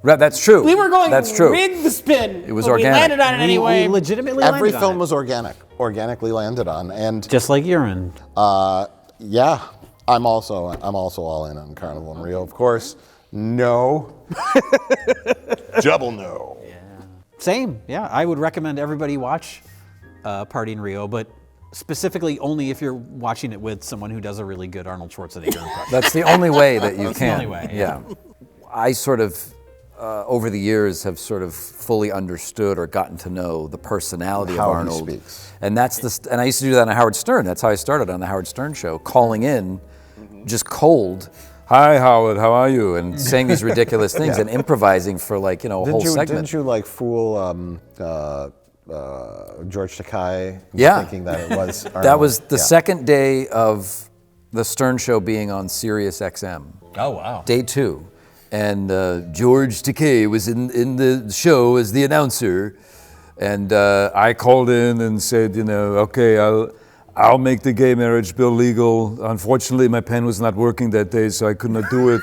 Right, that's true. We were going That's to true. rig the spin. It was but organic. We landed on it anyway. We legitimately Every landed on film it. was organically landed on, and Just like urine. yeah, I'm also all in on Carnival in Rio, of course. No, double no. Same, yeah. I would recommend everybody watch Party in Rio, but specifically only if you're watching it with someone who does a really good Arnold Schwarzenegger impression. That's the only way that you That's can. the only way, yeah. I sort of, over the years, have sort of fully understood or gotten to know the personality How of he Arnold. speaks. And and I used to do that on Howard Stern. That's how I started on the Howard Stern show, calling in just cold. Hi, Howard, how are you? And saying these ridiculous things Yeah. and improvising for a whole segment. Didn't you like fool George Takei Yeah. thinking that it was Arnold? That was the Yeah. second day of the Stern show being on Sirius XM. Oh, wow. Day 2. And George Takei was in the show as the announcer. And I called in and said, okay, I'll make the gay marriage bill legal. Unfortunately, my pen was not working that day, so I could not do it.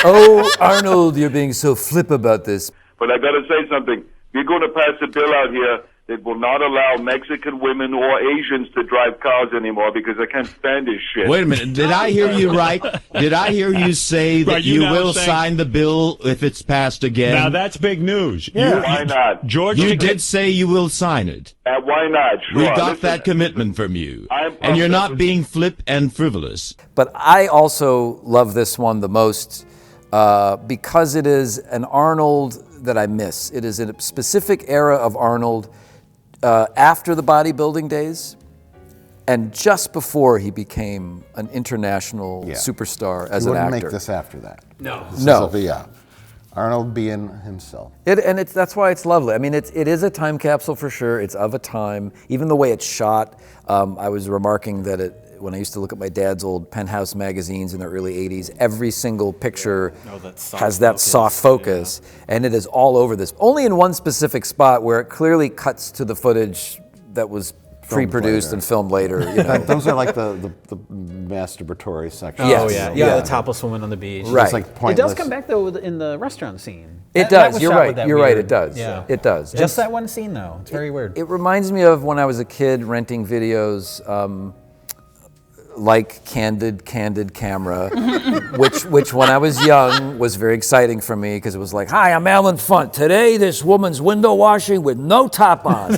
Oh, Arnold, you're being so flip about this. But I got to say something. We're going to pass a bill out here that will not allow Mexican women or Asians to drive cars anymore because I can't stand this shit. Wait a minute. Did I hear you right? Did I hear you say that Right, you you now will saying- sign the bill if it's passed again? Now that's big news. Why not? George, You did say you will sign it. Why not? Sure. We got Listen, that commitment from you. I'm- And you're not being flip and frivolous. But I also love this one the most because it is an Arnold that I miss. It is a specific era of Arnold after the bodybuilding days and just before he became an international superstar as You an wouldn't actor. make this after that. No. This No. is Arnold being himself. That's why it's lovely. I mean, it is a time capsule for sure. It's of a time. Even the way it's shot. I was remarking that when I used to look at my dad's old Penthouse magazines in the early 80s, every single picture has that soft focus. And it is all over this. Only in one specific spot where it clearly cuts to the footage that was pre-produced later. and filmed later. You know. Those are like the masturbatory sections. Oh yeah, the topless woman on the beach. Right. It's like It pointless. does come back though in the restaurant scene. It That does. was You're shot right. with that You're right. weird- It does. Yeah. It does. Just that one scene though. It's very weird. It reminds me of when I was a kid renting videos, like Candid Camera, which when I was young was very exciting for me because it was like, Hi, I'm Alan Funt. Today, this woman's window washing with no top on.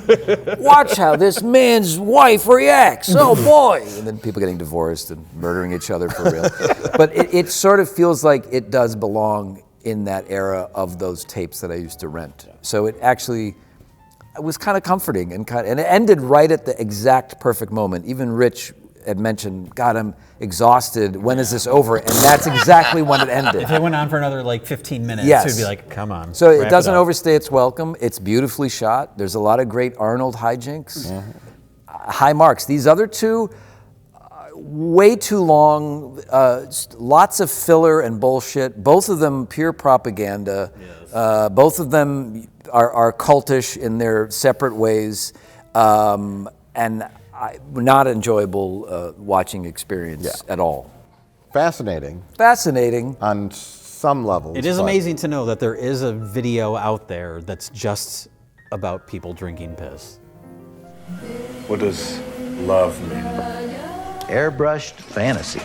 Watch how this man's wife reacts. Oh boy! and then people getting divorced and murdering each other for real. But it sort of feels like it does belong in that era of those tapes that I used to rent. So it was kind of comforting and it ended right at the exact perfect moment. Even Rich had mentioned, God, I'm exhausted. When is this over? And that's exactly when it ended. If it went on for another like 15 minutes, Yes. it would be like, come on. So it wrap doesn't up. overstay its welcome. It's beautifully shot. There's a lot of great Arnold hijinks. High marks. These other two, way too long, lots of filler and bullshit. Both of them pure propaganda. Both of them are cultish in their separate ways. And not enjoyable watching experience at all. Fascinating. Fascinating. On some levels. It is but- amazing to know that there is a video out there that's just about people drinking piss. What does love mean? Airbrushed fantasy.